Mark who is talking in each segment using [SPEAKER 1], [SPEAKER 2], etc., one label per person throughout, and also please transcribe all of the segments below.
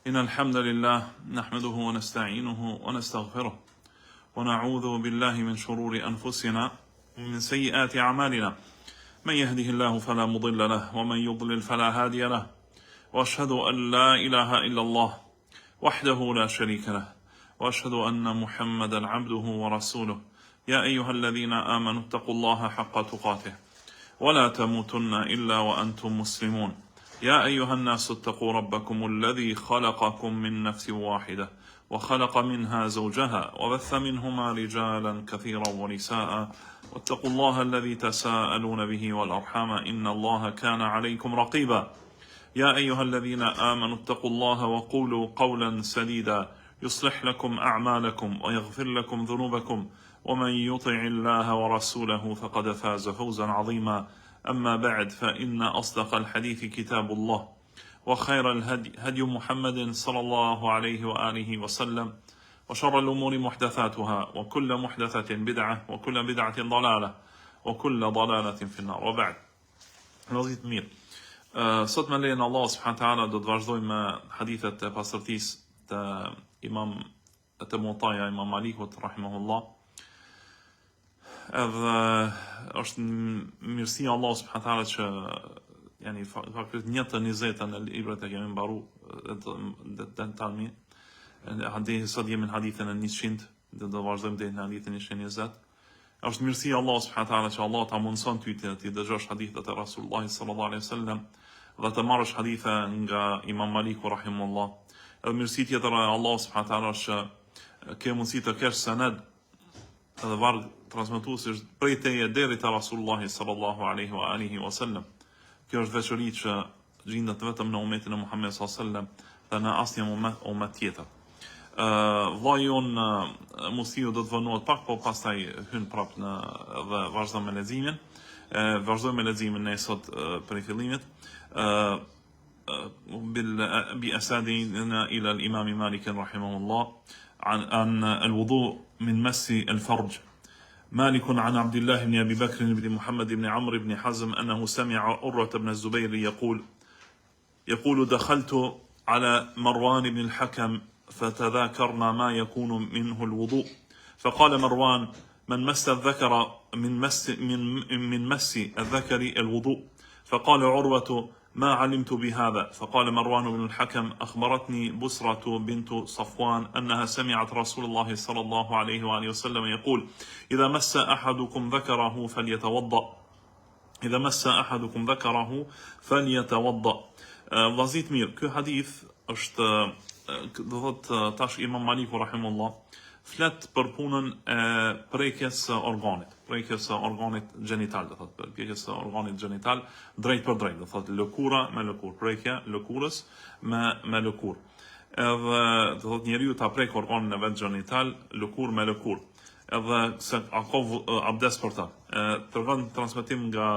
[SPEAKER 1] إن الحمد لله نحمده ونستعينه ونستغفره ونعوذ بالله من شرور أنفسنا ومن سيئات أعمالنا من يهده الله فلا مضل له ومن يضلل فلا هادي له وأشهد أن لا إله إلا الله وحده لا شريك له وأشهد أن محمدا عبده ورسوله يا أيها الذين آمنوا اتقوا الله حق تقاته ولا تموتن إلا وأنتم مسلمون يا أيها الناس اتقوا ربكم الذي خلقكم من نفس واحدة وخلق منها زوجها وبث منهما رجالا كثيرا ونساء واتقوا الله الذي تساءلون به والأرحام إن الله كان عليكم رقيبا يا أيها الذين آمنوا اتقوا الله وقولوا قولا سديدا يصلح لكم أعمالكم ويغفر لكم ذنوبكم ومن يطع الله ورسوله فقد فاز فوزا عظيما أما بعد فإن أصدق الحديث كتاب الله وخير الهدي هدي محمد صلى الله عليه وآله وسلم وشر الأمور محدثاتها وكل محدثة بدعة وكل بدعة ضلالة وكل ضلالة في النار وبعد Vëllezër të mirë. Sot me lejen e Allah subhanahu wa taala do të vazhdojmë me hadithet e pastërtisë të të Muwattaja Imam Malikut rahimahullah. Edhe është mirësia Allah subhanahu wa taala që yani faktikisht 1/20 në librat e kemi mbaru të talmi. Hadithi sot jemi në hadithin e 100, do vazhdojmë deri në hadithin e 120. Është mirësia Allah subhanahu wa taala që Allah ta mundson ty të dëgjosh hadithet e Rasulullahit sallallahu alaihi wasallam dhe të marrësh hadithe nga Imam Maliku rahimahullah. Edhe mirësia tjetër e Allah subhanahu wa taala është ke mundësi të kesh sanad edhe varg transmetuesish prej teje deri te Rasulullahi sallallahu alaihi wa alihi wasallam. Kjo është veçori që gjendet vetëm në umetin e Muhamedit sallallahu alaihi wasallam dhe në asnjë umet tjetër. Vllai jon Musiu do të vënohet pak, po pastaj hyn prapë në dhe vazhdon me leximin. Vazhdojmë me leximin ne sot për fillimit. بأسانيدنا إلى الإمام مالك رحمه الله عن الوضوء من مس الفرج. مالك عن عبد الله بن أبي بكر بن محمد بن عمرو بن حزم أنه سمع عروة بن الزبير يقول دخلت على مروان بن الحكم فتذاكرنا ما يكون منه الوضوء فقال مروان من مس الذكر من مس الذكر الوضوء فقال عروة ما علمت بهذا فقال مروان بن الحكم أخبرتني بسرة بنت صفوان أنها سمعت رسول الله صلى الله عليه وآله وسلم يقول إذا مس أحدكم ذكره فليتوضأ Vllazit mirë, ky hadith është do thotë tash Imam Maliku rahimullah flet për punën e prekjes së organit gjenital, do thotë prekjes së organit gjenital drejt për drejt, do thotë lëkura me lëkurë, prekja lëkurës me lëkurë. Edhe do thotë njeriu ta prek organin e vet gjenital, lëkurë me lëkurë. Edhe se ka abdes për ta. Tregon transmetim nga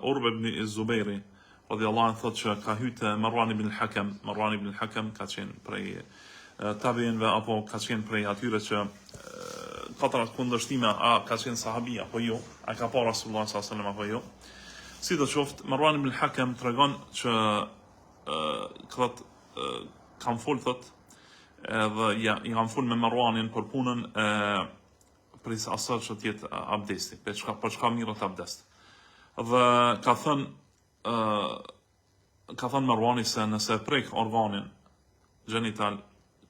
[SPEAKER 1] Urwa ibn Zubairi radhiyallahu anhu thotë që ka hyrë Marwan ibn al-Hakam ka qenë prej tabiinve apo ka qenë prej atyre që katër kundërshtime, a ka qenë sahabi apo jo, a ka pa Rasulullah sallallahu alaihi wasallam apo jo. Sidoqoftë Marwan ibn al-Hakam tregon që kam fol thotë edhe i kam fol me Marwanin për punën për asaj që të jetë abdesti, për çka mirët abdest. Dhe ka thënë Marwani se nëse prek organin gjenital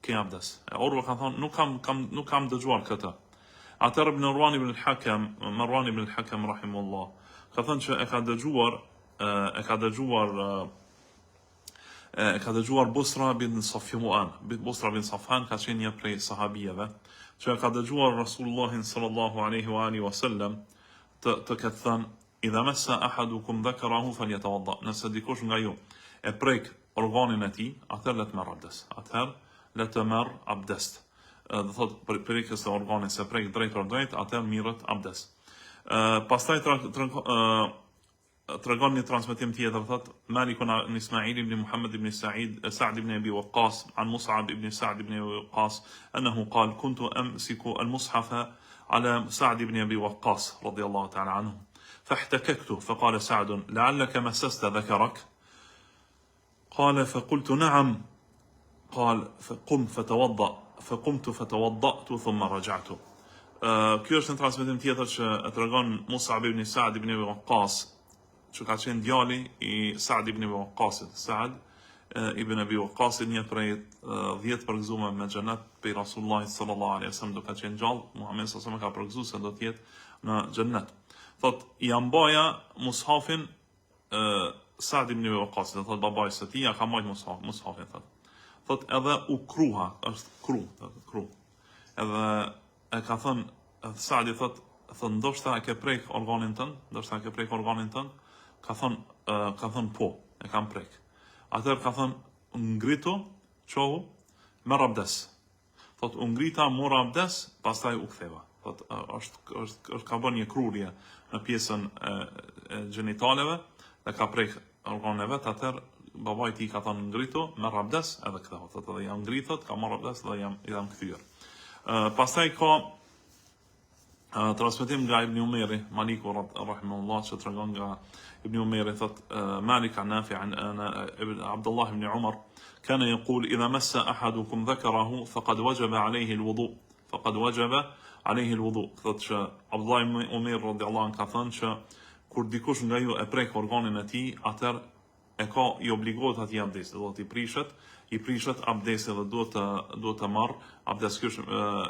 [SPEAKER 1] ke abdes. Urwa ka thënë nuk kam dëgjuar këtë. Atëherë Marwan ibn al-Hakam rahimahullah ka thënë që e ka dëgjuar Busra bin Safwan ka qenë një prej sahabijeve që e ka dëgjuar Rasulullahin sallallahu alaihi wa alihi wasallam të ketë thënë idha massa ahadukum dhakarahu falyatawadda. Nëse dikush nga ju e prek organin e tij, atëherë le të merr abdest. Do thotë për prekjes së organit se prek drejt për drejt, atëherë mirët abdest. Pastaj tregon një transmetim tjetër thotë Malikun an Ismail ibn Muhammad ibn Sa'd ibn Abi Waqqas an Mus'ab ibn Sa'd ibn Abi Waqqas أنه قال كنت أمسك المصحف على سعد بن أبي وقاص رضي الله تعالى عنه فاحتككت فقال سعد لعلك مسست ذكرك قال فقلت نعم قال فقم فتوضأ فقمت فتوضأت ثم رجعت. Kjo është në transmetim tjetër që e tregon Mus'ab ibn Sa'd ibn Abi Waqqas, që ka qenë djali i Sa'd ibn Abi Waqqasit. Sa'd ibn Abi Waqqasit, një prej 10 përgëzuar me xhenet pe Rasulullah sallallahu alaihi wasallam, do ka qenë gjallë, Muhamedi sallallahu alaihi wasallam ka përgëzuar se do të jetë në xhenet. Thot i ambaja mushafin Sa'd ibn Abi Waqqasit, do thot babai së tij ja ka marrë mushafin thot edhe u kruha, është kru. Edhe e ka thënë Sa'di thot ndoshta e ke prek organin tënd, ka thënë po, e kam prek. Atëherë ka thënë ngritu, çohu, merr abdes. Thot u ngrita, mora abdes, pastaj u ktheva. Thot është ka bën një krurje në pjesën e gjenitaleve dhe ka prek organin e vet. Atëherë babai i tij ka thënë ngritu, merr abdes edhe ktheu. Thot edhe jam ngritur, ka marr abdes dhe jam kthyer. Pastaj ka transmetim nga Ibn Umeri, Maliku rahimahullah, që tregon nga Ibn Umeri thot Malik an Nafi' an Abdullah ibn Umar كان يقول إذا مس أحدكم ذكره فقد وجب عليه الوضوء. Thot që Abdullah ibn Umar radhiyallahu anhu ka thënë që kur dikush nga ju e prek organin e tij, atëherë e ka i obligohet atij abdesi, do të i prishet abdesi dhe duhet të marr abdes. Ky është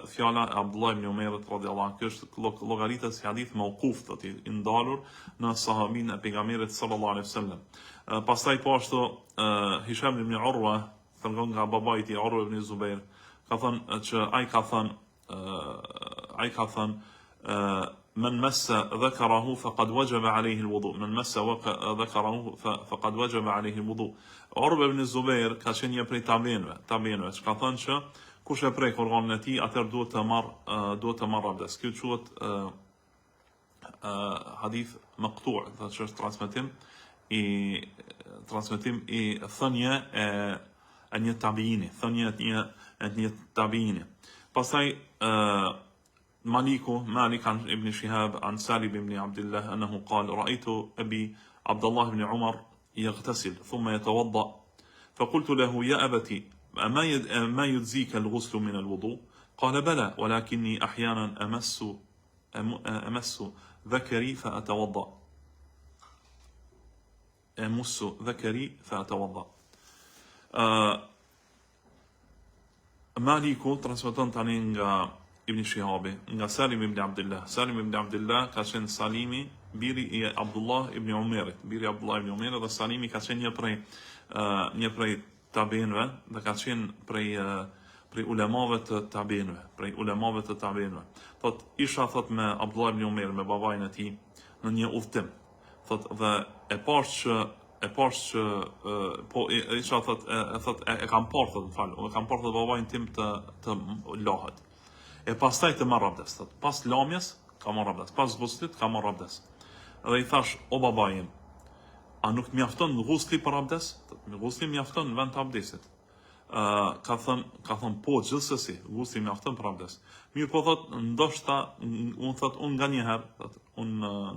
[SPEAKER 1] fjala e Abdullah ibn Umerit radhiyallahu anhu. Ky është llogaritet si hadith mauquf, do të i ndalur në sahabin e pejgamberit sallallahu alaihi wasallam. Pastaj po ashtu Hisham ibn Urwa, tregon nga babai i tij Urwa ibn Zubair, ka thënë që ai ka thënë من مس ذكره فقد وجب عليه الوضوء. من مس ذكره فقد وجب عليه الوضوء. Urwa ibn Zubair ka qenë një prej tabiinëve, që ka thënë që kush e prek organin e tij, atëherë duhet të marr abdes. Ky quhet hadith maqtu', do të thotë transmetim i thënie e një tabiini, Pastaj مالك عن ابن شهاب عن سالم بن عبد الله أنه قال رأيت أبي عبد الله بن عمر يغتسل ثم يتوضأ فقلت له يا أبتي ما يجزيك الغسل من الوضوء؟ قال بلى ولكني أحيانا أمس ذكري فأتوضأ. مالك transmeton tani nga Ibn Shihabi, nga Salim ibn Abdullah. Salim ibn Abdullah ka qenë Salimi, biri i Abdullah ibn Umerit. Dhe Salimi ka qenë një prej tabiinëve, dhe ka qenë prej ulemave të tabiinëve. Thot isha me Abdullah ibn Umer, me babain e tij në një udhtim. Thot dhe e kam parë babain tim të lahet. E pastaj të marr abdes. Pas lamjes ka marr abdes, pas ghuslit ka marr abdes. Dhe i thash, o babai im, a nuk mjafton ghusli për abdes? Ghusli mjafton në vend të abdesit. Ka thënë po, gjithsesi, ghusli mjafton për abdes. Mirë po thot, ndoshta unë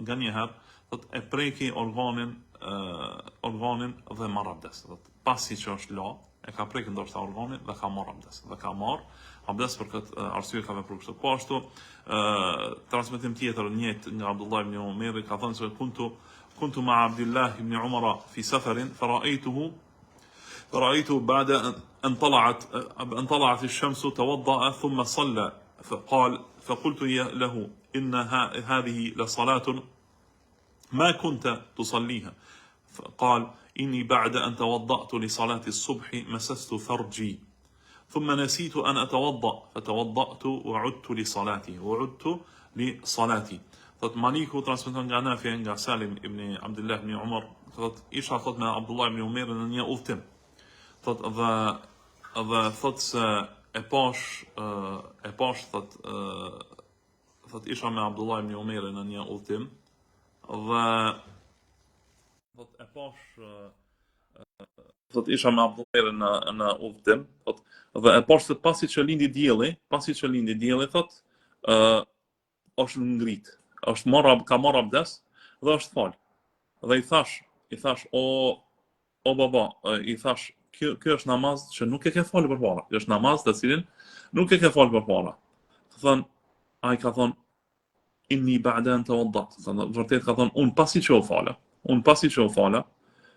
[SPEAKER 1] nga njëherë e preki organin dhe marr abdes. Pasi që është la, e ka prek ndoshta organin dhe ka marr abdes për këtë arsye ka vepruar kështu. Po ashtu transmetim tjetër njëjtë nga Abdullah ibn Umer ka thënë se kuntu ma Abdullah ibn Umar fi safarin فرأيته بعد أن طلعت الشمس توضأ ثم صلى فقلت له إن هذه لصلاة ما كنت تصليها. قال إني بعد أن توضأت لصلاة الصبح مسست فرجي ثم نسيت أن أتوضأ فتوضأت وعدت لصلاتي. Thot Maliku transmeton nga Nafi nga Salim ibn Abdullah ibn Umar, thot isha me Abdullah ibn Umer në një udhtim. Thot dhe thot se e pash thot isha me Abdullah ibn Umer në një udhtim dhe thot e pash thot isha me Abdullah në udhtim, thot dhe e pash se pasi që lindi dielli, thot është ngrit, ka marr abdes dhe është fal. Dhe i thash o baba, i thash Ky është namaz që nuk e ke falë përpara. Ky është namaz të cilin nuk e ke falë përpara. Ai ka thonë inni ba'da an tawaddat. Vërtet ka thonë un pasi që u fala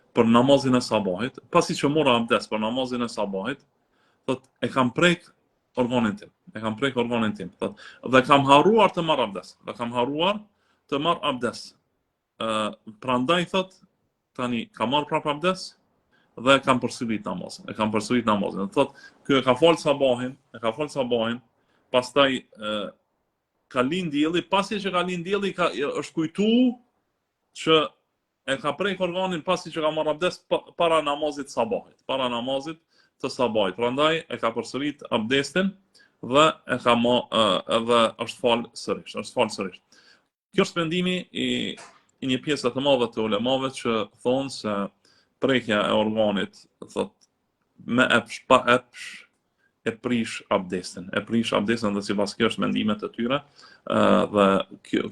[SPEAKER 1] për namazin e sabahit, pasi që mora abdes për namazin e sabahit, thot e kam prek organin tim. Thot dhe kam harruar të marr abdes. Prandaj thot tani kam marr prap abdes dhe kam përsërit namazin. Thot ky e ka fal sabahin, pastaj ka lind dielli, pasi që ka lind dielli është kujtuar që e ka prek organin pasi që ka marrë abdes para namazit të sabahit. Prandaj e ka përsërit abdestin dhe dhe është fal sërish. Kjo është vendimi i një pjesë të madhe të ulemave që thonë se prekja e organit thot me epsh pa epsh e prish abdestin dhe sipas kjo është mendimet e tyre dhe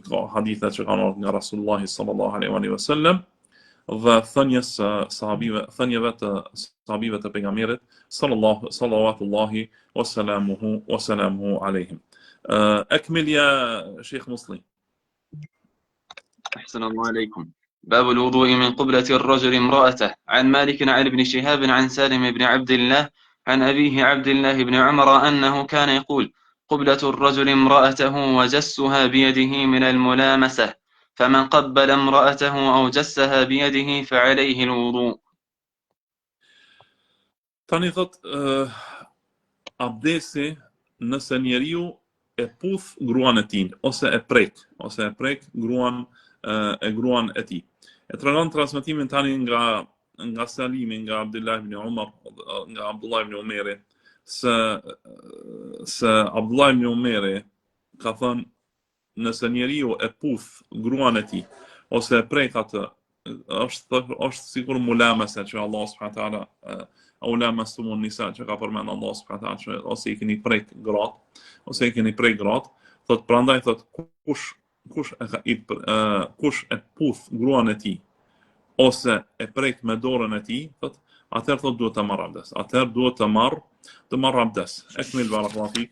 [SPEAKER 1] ka hadithe që kanë ardhur nga Rasulullah sallallahu alaihi wasallam dhe thënjeve të sahabive të pejgamberit sallallahu wa salamuhu alaihim. Akmil ya Sheikh Muslim.
[SPEAKER 2] أحسن الله عليكم. باب الوضوء من قبلة الرجل امرأته. عن مالك عن ابن شهاب عن سالم بن عبد الله عن أبيه عبد الله بن عمر أنه كان يقول قبلة الرجل امرأته وجسها بيده من الملامسة، فمن قبل امرأته أو جسها بيده فعليه الوضوء.
[SPEAKER 1] Tani thot abdesi nëse njeriu e puth gruan e tij ose e prek gruan e tij. E tregon transmetimin tani nga Salimi, nga Abdullah ibn Umar, nga Abdullah ibn Umeri, se Abdullah ibn Umeri ka thënë nëse njeriu e puth gruan e tij ose e prek atë, është sikur mulamasa që Allah subhanahu wa taala aula masumun nisa që ka përmend Allah subhanahu wa taala ose i keni prek gratë, thot prandaj thot kush e puth gruan e tij ose e prek me dorën e tij, thot atëherë thot duhet të marr abdes. Akmil barakallahu fik.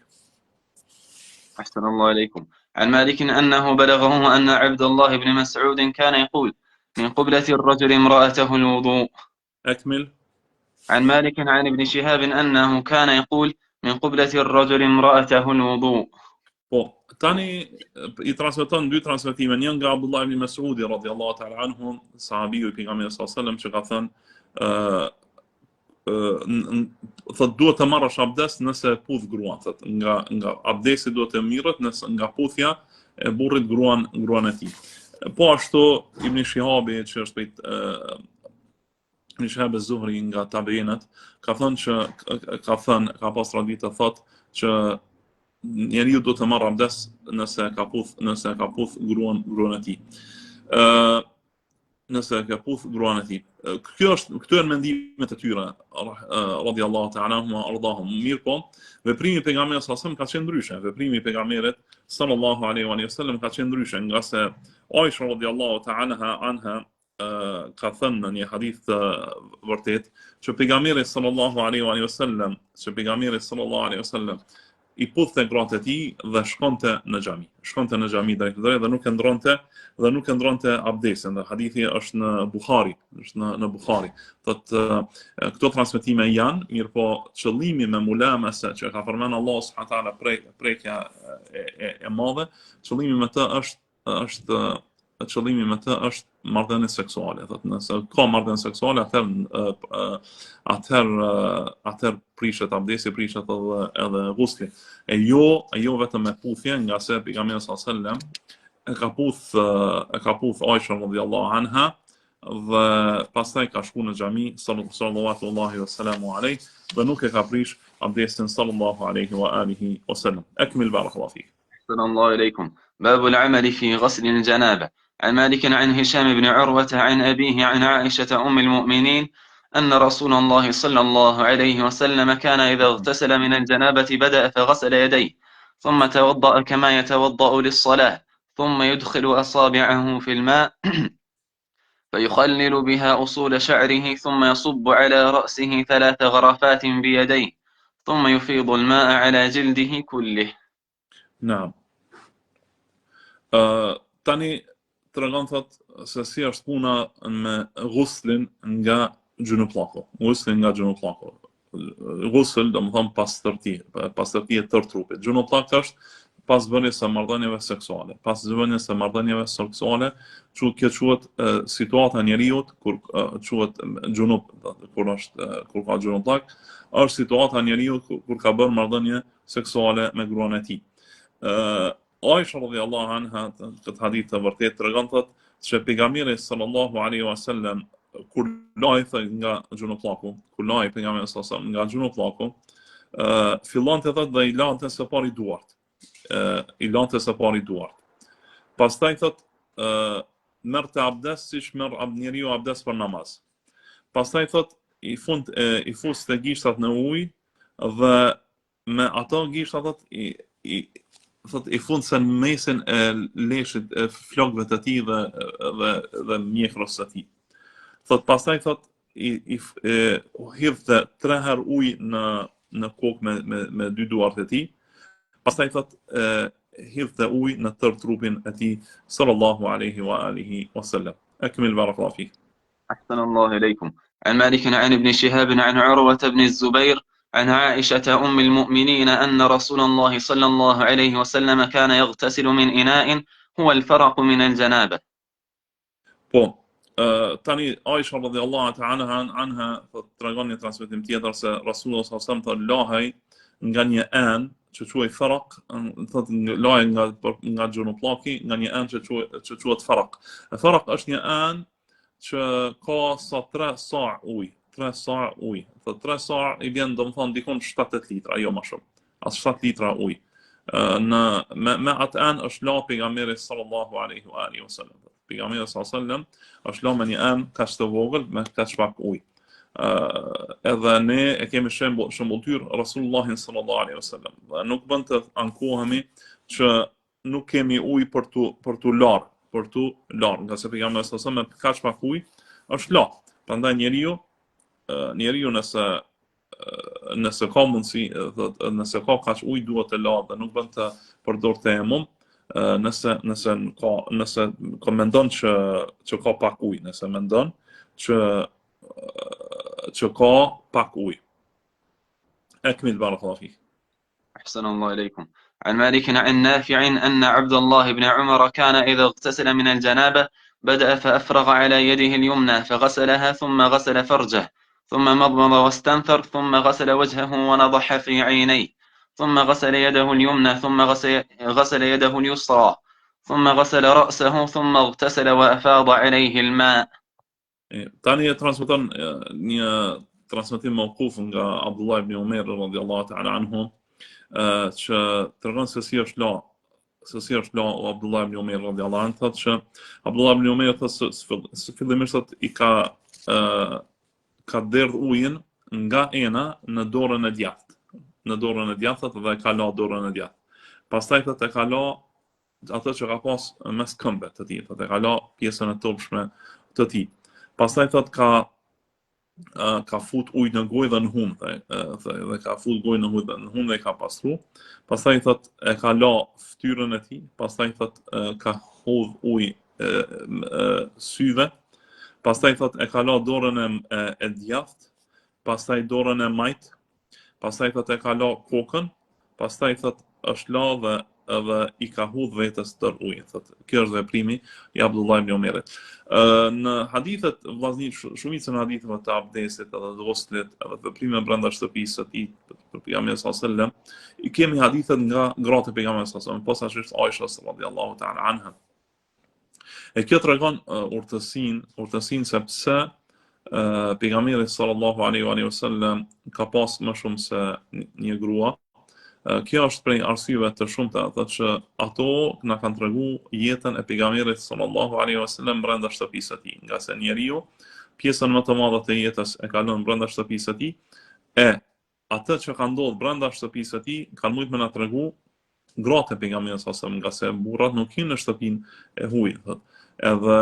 [SPEAKER 2] أحسن الله عليكم. عن مالك أنه بلغه أن عبد الله بن مسعود كان يقول من قبلة الرجل امرأته الوضوء.
[SPEAKER 1] أكمل.
[SPEAKER 2] عن مالك عن ابن شهاب أنه كان يقول من قبلة الرجل امرأته الوضوء.
[SPEAKER 1] Tani i transmeton dy transmetime, një nga Abdullah ibn Mas'udi radhiyallahu ta'ala anhu, sahabiu i pejgamberit sallallahu alaihi wasallam, që ka thënë thot duhet të marrësh abdes nëse puth gruan, thot nga abdesi duhet të mirret nëse nga puthja e burrit gruan e tij. Po ashtu Ibn Shihabi që është Ibn Shihab az-Zuhri nga tabiinat ka pas traditë thot që njeriu duhet të marrë abdes nëse ka puth gruan e tij. Këto janë mendimet e tyre radhiyallahu ta'ala anhum ardhahum. Mirë po, veprimi i pejgamberit sallallahu alaihi wasallam ka qenë ndryshe. Veprimi i pejgamberit sallallahu alaihi wasallam ka qenë ndryshe, nga se Aisha radhiyallahu ta'ala anha ka thënë në një hadith vërtet që pejgamberi sallallahu alaihi wasallam i puthte gratë e tij dhe shkonte në xhami drejt dhe nuk e ndronte abdesin. Dhe hadithi është në Buhari. Këto transmetime janë, mirë po qëllimi me mulamasa që ka përmend Allah subhanahu wa taala prekja e madhe, qëllimi me të është marrëdhënie seksuale. Thotë nëse ka marrëdhënie seksuale, atëherë prishet abdesi, prishet edhe ghusli. E jo vetëm me puthje, nga se pejgamberi sallallahu alajhi wasallam e ka puth Aisha radhiyallahu anha dhe pastaj ka shkuar në xhami sallallahu alaihi wasallam dhe nuk e ka prish abdesin sallallahu alaihi wa alihi wasallam. Akmil barakallahu fik.
[SPEAKER 2] Assalamu alaikum. باب العمل في غسل الجنابة. عن مالك عن هشام بن عروة عن أبيه عن عائشة أم المؤمنين أن رسول الله صلى الله عليه وسلم كان إذا اغتسل من الجنابة بدأ فغسل يديه ثم توضأ كما يتوضأ للصلاة ثم يدخل أصابعه في الماء فيخلل بها أصول شعره ثم يصب على رأسه 3 غرفات بيديه ثم يفيض الماء على جلده كله.
[SPEAKER 1] Naam. Tani tregon thot se si është puna me ghuslin nga gjunuplaku. Ghuslin nga gjunuplaku. Ghusl do të thonë pastërti e tërë trupit. Gjunuplak është pas bënies së marrëdhënieve seksuale. Pas bënies së marrëdhënieve seksuale, kjo quhet situata e njeriu kur quhet gjunup, kur ka gjunuplak, është situata e njeriu kur ka bërë marrëdhënie seksuale me gruan e tij. Aisha radhiyallahu anha këtë hadith të vërtet tregon thot se pejgamberi sallallahu alaihi wasallam kur laj nga gjunuplaku, kur laj pejgamberi sallallahu alaihi wasallam nga gjunuplaku, fillonte thot dhe i lante së pari duart. I lante së pari duart. Pastaj thot merrte abdes siç merr njeriu abdes për namaz. Pastaj thot i fuste gishtat në ujë dhe me ato gishta thot i fundse në mesin e leshit e flokëve të tij dhe mjekrës së tij. Thot pastaj thot i hidhte 3 herë ujë në kokë me 2 duart e tij. Pastaj thot hidhte ujë në tërë trupin e tij sallallahu alaihi wa alihi wasallam. Akmil barakallahu fik.
[SPEAKER 2] أحسن الله إليكم. عن مالك عن ابن شهاب عن عروة بن الزبير عن عائشة أم المؤمنين أن رسول الله صلى الله عليه وسلم كان يغتسل من إناء هو الفرق من الجنابة.
[SPEAKER 1] Po, tani Aisha radhiyallahu ta'ala anha tregon një transmetim tjetër se Rasulullah sallallahu alaihi wasallam thotë lahej nga një anë që quhet faraq, thotë lahej nga gjunuplaki nga një anë që quhet faraq. Faraq është një anë që ka sa 3 sa ujë. 3 sa ujë. Thot 3 sa i vjen domethënë dikon 7-8 litra, jo më shumë. As 7 litra ujë. Me atë anë është la pejgamberi sallallahu alaihi wa alihi wasallam. Pejgamberi sallallahu alaihi wasallam është la me një anë kaq të vogël me kaq pak ujë. Edhe ne e kemi shembulltyr Rasulullahin sallallahu alaihi wasallam. Dhe nuk bën të ankohemi që nuk kemi ujë për tu larë, nga se pejgamberi sallallahu alaihi wasallam me kaq pak ujë është la. Prandaj njeriu nëse ka mundësi, nëse ka kaq ujë duhet të lahet dhe nuk bën të përdor tejemum, nëse mendon që ka pak ujë, nëse mendon që ka pak ujë. Akmil barakallahu fik.
[SPEAKER 2] أحسن الله إليكم. عن مالك عن نافع أن عبد الله بن عمر كان إذا اغتسل من الجنابة بدأ فأفرغ على يده اليمنى فغسلها ثم غسل فرجه ثم مضمض واستنثر ثم غسل وجهه ونضح في عينيه ثم غسل يده اليمنى ثم غسل يده اليسرى ثم غسل رأسه ثم اغتسل وأفاض عليه الماء.
[SPEAKER 1] Tani e transmeton një transmetim mauquf nga Abdullah ibn Umar radhiyallahu ta'ala anhu që tregon se si është la Abdullah ibn Umar radhiyallahu anhu, thotë që Abdullah ibn Umar thotë se fillimisht i ka derdh ujin nga ena në dorën e djathtë, dhe ka la dorën e djathtë. Pastaj thotë e ka la ato që ka pas mes këmbëve të tij, thotë e ka la pjesën e topshme të tij. Pastaj thotë ka fut ujë në gojë dhe në humb, dhe ka fut gojë në humb dhe ka pastru. Pastaj thotë e ka la fytyrën e tij, pastaj thotë ka hodh ujë syve. Pastaj thot e ka la dorën e djathtë, pastaj dorën e majt, pastaj thot e ka la kokën, pastaj thot është la dhe i ka hudh vetes tër ujë. Thot kjo është veprimi i Abdullah ibn Umerit. Në hadithet vllazni, shumica në haditheve të abdesit edhe të ghuslit edhe veprime brenda shtëpisë së tij për pejgamberin sallallahu alajhi wasallam, i kemi hadithet nga gratë e pejgamberit sallallahu alajhi wasallam, posaçërisht Aisha radhiyallahu ta'ala anha. E kjo tregon urtësinë se pse pejgamberi sallallahu alaihi wasallam ka pas më shumë se një grua. Kjo është prej arsyeve të shumta, thotë që ato na kanë treguar jetën e pejgamberit sallallahu alaihi wasallam brenda shtëpisë së tij, nga se njeriu pjesën më të madhe të jetës e kalon brenda shtëpisë së tij, e atë që ka ndodhur brenda shtëpisë së tij kanë mujt më na tregu gratë e pejgamberit sallallahu alaihi wasallam, nga se burrat nuk hinë në shtëpinë e huaj, thotë. Edhe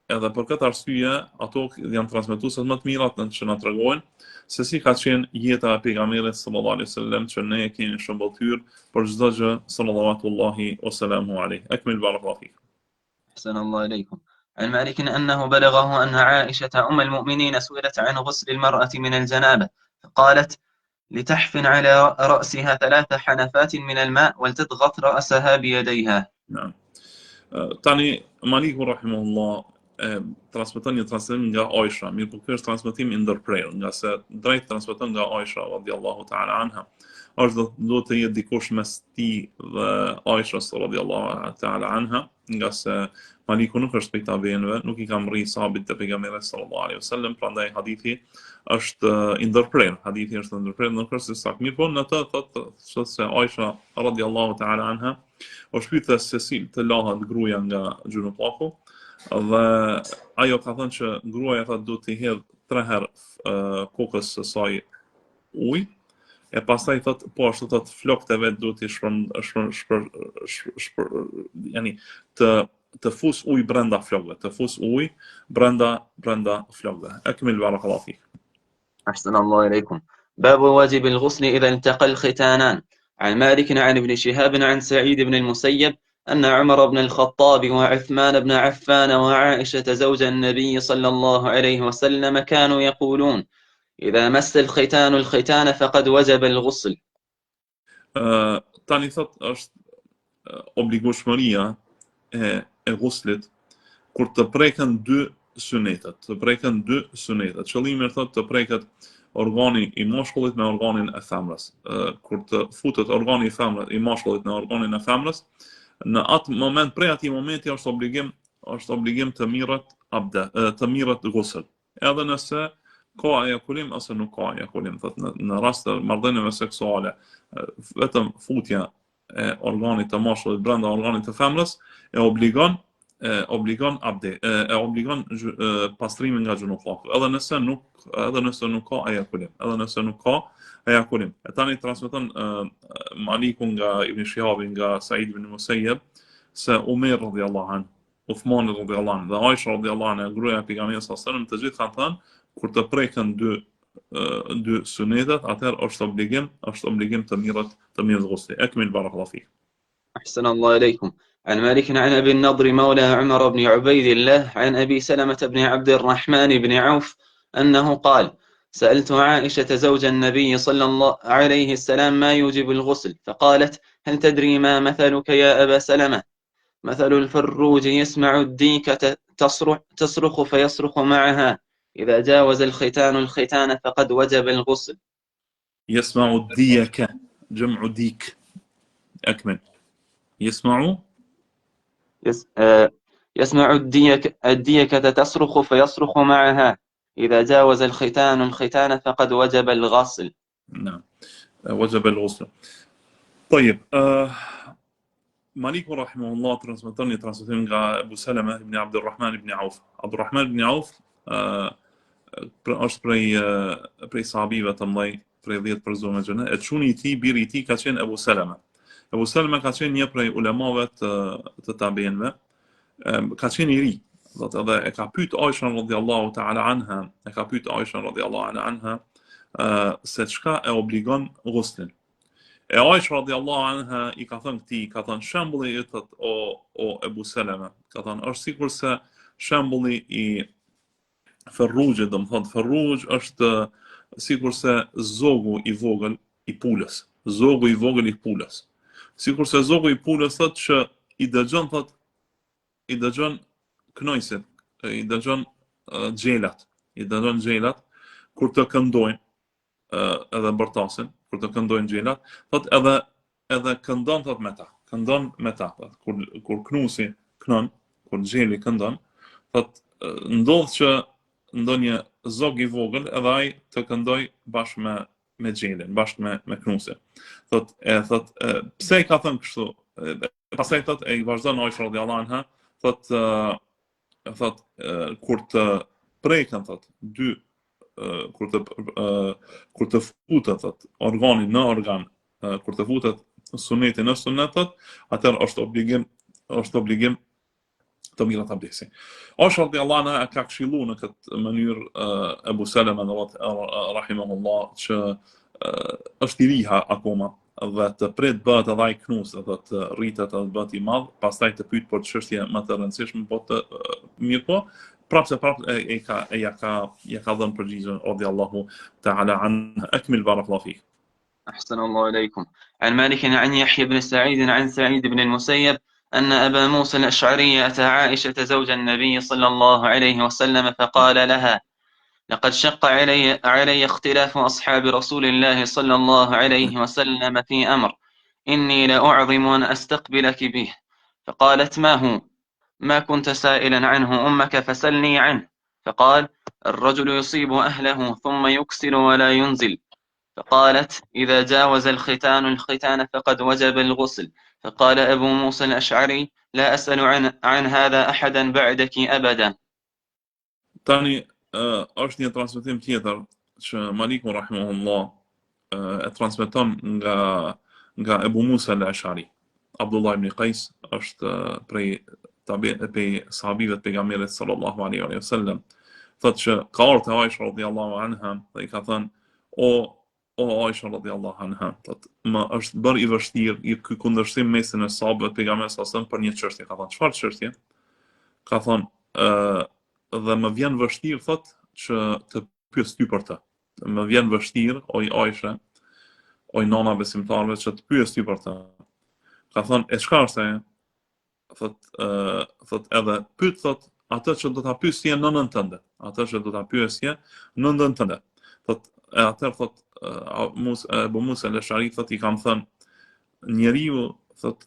[SPEAKER 1] edhe për këtë arsye ato janë transmetuesit më të mirat që na tregojnë se si ka qenë jeta e pejgamberit sallallahu alaihi wasallam, që ne e kemi shëmbëtyr për çdo gjë sallallahu wasallamu alaihi. Akmil barakallahu fik.
[SPEAKER 2] أحسن الله إليكم. عن مالك أنه بلغه أن عائشة أم المؤمنين سئلت عن غسل المرأة من الجنابة فقالت لتحفن على رأسها 3 حنفات من الماء ولتضغط رأسها بيديها.
[SPEAKER 1] نعم. Tani Maliku rahimahullah transmeton një transmetim nga Aisha, mirë po ky është transmetim i ndërprerur, nga se drejt transmeton nga Aisha radhiyallahu ta'ala anha. Është do të jetë dikush mes tij dhe Aishas radhiyallahu ta'ala anha, nga se Maliku nuk është prej tabiinëve, nuk i ka mri sahabit të pejgamberit sallallahu alaihi wasallam, prandaj hadithi është i ndërprerur. Hadithi është i ndërprerur, nuk është sakt. Mirë po në të thotë se Aisha radhiyallahu ta'ala anha është pyetur se si të lahet gruaja nga gjunullaku, dhe ajo ka thënë që gruaja thotë duhet të hedh 3 herë kokës së saj ujë, e pastaj thotë po ashtu thotë flokët e vet duhet të fus ujë brenda flokëve, të fus ujë brenda flokëve. Akmil barakallahu fik.
[SPEAKER 2] أحسن الله إليكم. باب واجب الغسل إذا التقى الختانان. عن مالك عن ابن شهاب عن سعيد بن المسيب أن عمر بن الخطاب وعثمان بن عفان وعائشة زوج النبي صلى الله عليه وسلم كانوا يقولون إذا مس الختان الختان فقد وجب الغسل.
[SPEAKER 1] Tani thot është obligueshmëria e ghuslit kur të preken 2 sunetet, Qëllimi është të preket organi i mashkullit me organin e femrës. Kur të futet organi i mashkullit në organin e femrës, në atë moment, prej atij momenti është obligim të mirët ghusl. Edhe nëse ka ejakulim ose nuk ka ejakulim, në rast të marrëdhënieve seksuale, vetëm futja e organit të mashkullit brenda organit të femrës e obligon pastrimin nga gjunullaku, edhe nëse nuk ka ejakulim. E tani transmeton Maliku nga Ibn Shihabi nga Sa'id ibn Musayyib se Umer radhiyallahu anhu, Uthman radhiyallahu anhu dhe Aisha radhiyallahu anha, gruaja e pejgamberit sallallahu alaihi wasallam, të gjithë kanë thënë kur të preken 2 sunetet, atëherë është obligim të mirët ghusli. Akmil barakallahu fik.
[SPEAKER 2] أحسن الله إليكم. عن مالك عن أبي النضر مولى عمر بن عبيد الله عن أبي سلمة بن عبد الرحمن بن عوف أنه قال سألت عائشة زوج النبي صلى الله عليه السلام ما يوجب الغسل فقالت هل تدري ما مثلك يا أبا سلمة؟ مثل الفروج يسمع الديكة تصرخ فيصرخ معها إذا جاوز الختان فقد وجب الغسل.
[SPEAKER 1] يسمع الديكة جمع ديك. أكمل.
[SPEAKER 2] يسمع الديكة تصرخ فيصرخ معها إذا جاوز الختان فقد وجب الغسل.
[SPEAKER 1] نعم وجب الغسل. طيب مالك رحمه الله transmeton nga Abu Salama ibn Abdurrahman ibn Auf. Abdurrahman ibn Auf është prej sahabive të mëdhenj, prej 10 personave me xhene. E çuni i tij, biri i tij ka qenë Abu Salama. Abu Salama ka qenë një prej ulemave të tabiinëve. Ka qenë i ri, dhe e ka pyet Aisha radhiyallahu ta'ala anha, se çka e obligon ghuslin. E Aisha radhiyallahu anha i ka thënë këtij, ka thënë shembulli i thot o Abu Salama, ka thënë është sikurse shembulli i ferrujit, do të thotë ferruj është sikurse zogu i vogël i pulës. Sikurse zogu i pulës thotë që i dëgjon knojsit, i dëgjon xhelat kur të këndojnë, edhe bërtasin, kur të këndojnë xhelat, thotë edhe këndon thotë me ta, kur knusi kënon, kur xheli këndon, thotë ndodh që ndonjë zog i vogël edhe ai të këndoj bashkë me xhelin, bashkë me knusin. Thotë pse i ka thënë kështu? Pastaj thotë e vazhdon Aisha radhiyallahu anha, thotë kur të preken thotë kur të futet thotë organi në organ, kur të futet suneti në sunet, atëherë është obligim të mirat abdesi. Aisha radiallahu anha ka këshillu në këtë mënyrë Ebu Selema rahimahullah që është i riha akoma dhe të prit bëhet edhe ai knus dhe të rritet edhe bëhet i madh, pastaj të pyet për çështje më të rëndësishme, po të mirë po, prapse ja ka dhënë përgjigjen radiallahu ta'ala anha. Akmil barakallahu fik.
[SPEAKER 2] أحسن الله إليكم. عن مالك عن يحيى بن سعيد عن سعيد بن المسيب أن أبا موسى الأشعري أتى عائشة زوج النبي صلى الله عليه وسلم فقال لها: لقد شق علي اختلاف أصحاب رسول الله صلى الله عليه وسلم في أمر إني لأعظم أن أستقبلك به. فقالت: ما هو؟ ما كنت سائلا عنه أمك فسلني عنه. فقال: الرجل يصيب أهله ثم يكسل ولا ينزل. فقالت: إذا جاوز الختان فقد وجب الغسل. فقال أبو موسى الأشعري: لا أسأل عن هذا أحدا بعدك أبدا.
[SPEAKER 1] Tani është një transmetim tjetër që Maliku rahimahullah e transmeton nga Ebu Musa al-Ash'ari. Abdullah ibn Qais është prej sahabive të pejgamberit sallallahu alaihi wasallam. Thotë që ka ardhur te Aisha radhiyallahu anha dhe i ka thënë: O Aisha radhiyallahu anha, thotë më është bërë i vështirë ky kundërshtim mesin e sahabëve të pejgamberit sallallahu alaihi wasallam për një çështje. Ka thënë: çfarë çështje? Ka thënë dhe më vjen vështirë, thot, që të pyes ty për të. Më vjen vështirë, oj Aisha, oj nona besimtarëve, që të pyes ty për të. Ka thënë: e çka është ajo? Thot edhe pyet, thot, atë që do ta pyesje nënën tënde. Atë që do ta pyesje nënën tënde. Thot atëherë, thot Ebu Musa al-Ash'ari, thot i kam thënë: njeriu thot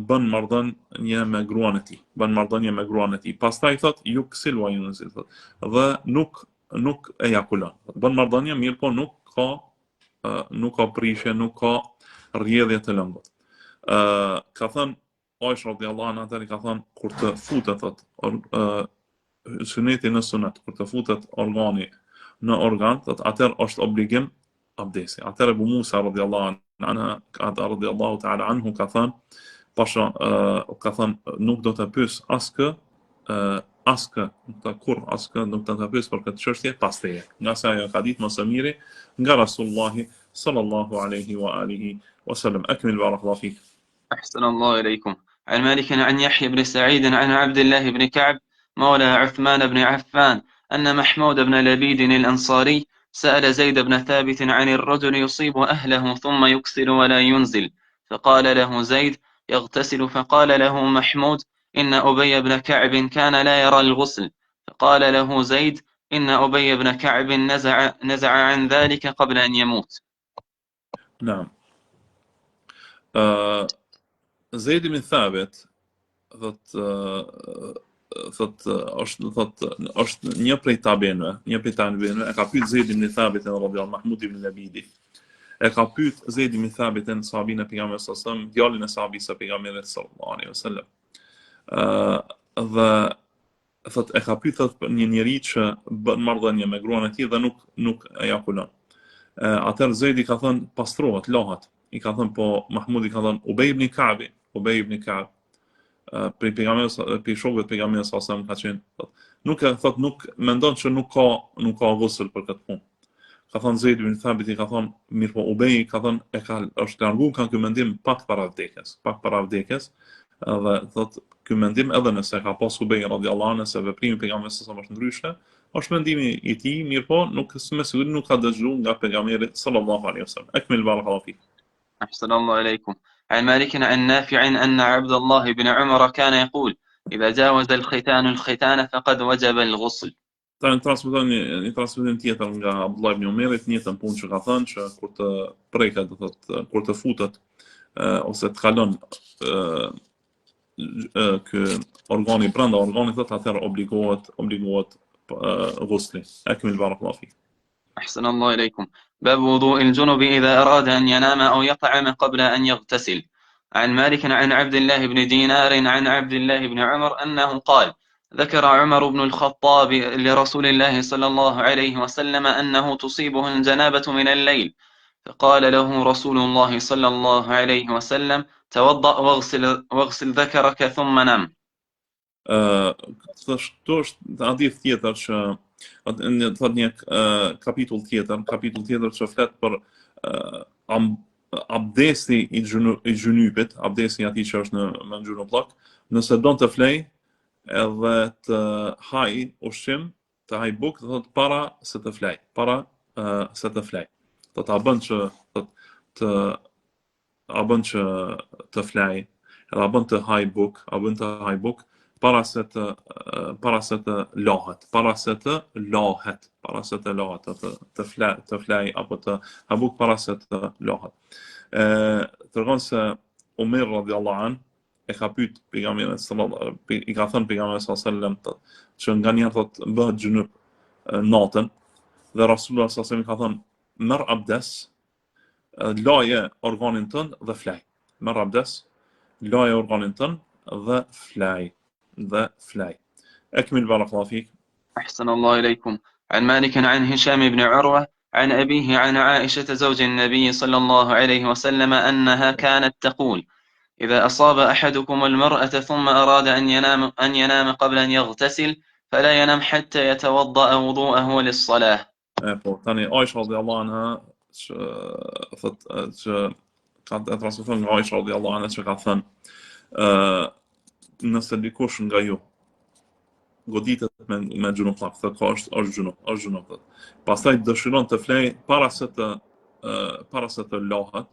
[SPEAKER 1] bën marrëdhënie me gruan e tij. Bën marrëdhënie me gruan e tij. Pastaj thot ju ksil wa yunzil, thot, dhe nuk ejakulon. Bën marrëdhënie, mirë po nuk ka prishje, nuk ka rrjedhje të lëngut. Ka thënë Aisha radhiyallahu anha, atëri ka thënë kur të futet, thot, suneti në sunet, kur të futet organi në organ, thot, atëherë është obligim abdesi. Atëherë Ebu Musa radhiyallahu ta'ala anhu ka thënë: pasha, ka thënë, nuk do të pyes askë, nuk do të pyes për këtë çështje pas teje. Nga se ajo ka ditë më së miri nga Rasulullahi sallallahu alaihi wa alihi wasallam. Akmil barakallahu fik.
[SPEAKER 2] أحسن الله إليكم. عن مالك عن يحيى بن سعيد عن عبد الله بن كعب مولى عثمان بن عفان أن محمود بن لبيد الأنصاري سأل زيد بن ثابت عن الرجل يصيب أهله ثم يكسل ولا ينزل. فقال له زيد: يغتسل. فقال له محمود: إن أبي بن كعب كان لا يرى الغسل. فقال له زيد: إن أبي بن كعب نزع عن ذلك قبل أن يموت.
[SPEAKER 1] نعم. Zeid ibn Thabit është një prej tabiinëve, e ka pyet Zeid ibn Thabitin radhiyallahu Mahmud ibn Labidi. E ka pyet Zeid ibn Thabitin, sahabin e pejgamberit sallallahu alaihi wasallam, djalin e sahabisë së pejgamberit sallallahu alaihi wasallam. Dhe thot e ka pyet një njerëz që bën marrëdhënie me gruan e tij dhe nuk ejakulon. Atëherë Zeidi ka thënë pastrohet, lahet. I ka thënë po Mahmud i ka thënë Ubej ibn Ka'b, për shokëve të pejgamberit sallallahu alaihi wasallam ka qenë, nuk mendon që nuk ka ghusl për këtë punë. Ka thënë Zeid ibn Thabit, i ka thënë mirë po Ubej ka thënë është larguar ka ky mendim pak para vdekjes, dhe thot ky mendim edhe nëse ka pas Ubej radhiyallahu anhu se veprimi i pejgamberit sallallahu alaihi wasallam është ndryshe, është mendimi i tij, mirë po nuk ka dëgjuar nga pejgamberi sallallahu alaihi wasallam. Akmil barakallahu fik.
[SPEAKER 2] أحسن الله إليكم. عن مالك عن نافع أن عبد الله بن عمر كان يقول: إذا جاوز الختان فقد وجب الغسل.
[SPEAKER 1] Tani transmetim tjetër nga Abdullah ibn Umerit, një të punë që ka thënë që kur të preket, kur të futet ose të kalon ky organi brenda organit, atëherë obligohet ghusli. Akmil barakallahu fik.
[SPEAKER 2] أحسن الله إليكم. باب وضوء الجنب إذا أراد أن ينام أو يطعم قبل أن يغتسل. عن مالك عن عبد الله بن دينار عن عبد الله بن عمر أنه قال: ذكر عمر بن الخطاب لرسول الله صلى الله عليه وسلم أنه تصيبه الجنابة من الليل، فقال له رسول الله صلى الله عليه وسلم: توضأ واغسل ذكرك ثم نم.
[SPEAKER 1] Këtu është hadith tjetër që thot një kapitull tjetër që flet për abdesi i gjunupit, abdesi atij që është në gjunuplak, nëse don të flej edhe të haj ushqim, të haj buk, do thot para se të flej, Do ta bën që të flej, edhe a bën të haj buk, para se të lahet, të flej apo të ha buk para se të lahet. Tregon se Omer radhiyallahu an e ka pyet pejgamberin i ka thënë pejgamberit sallallahu alajhi wasallam që nganjëherë thot bëhet gjunup natën dhe Rasulullah sallallahu alajhi wasallam ka thënë merr abdes, laje organin tënd dhe flej. Merr abdes, laje organin tënd dhe flej. أكمل بارك الله فيك.
[SPEAKER 2] أحسن الله إليكم. عن مالك عن هشام بن عروة عن أبيه عن عائشة زوج النبي صلى الله عليه وسلم أنها كانت تقول: إذا أصاب أحدكم المرأة ثم أراد أن ينام قبل أن يغتسل فلا ينام حتى يتوضأ وضوءه للصلاة.
[SPEAKER 1] تاني عائشة رضي الله عنها كانت transmeton nga Aisha radhiyallahu anha që ka thënë nëse dikush nga ju goditet me gjunuplak, thot ka është gjunup. Pastaj dëshiron të flej para se të lahet,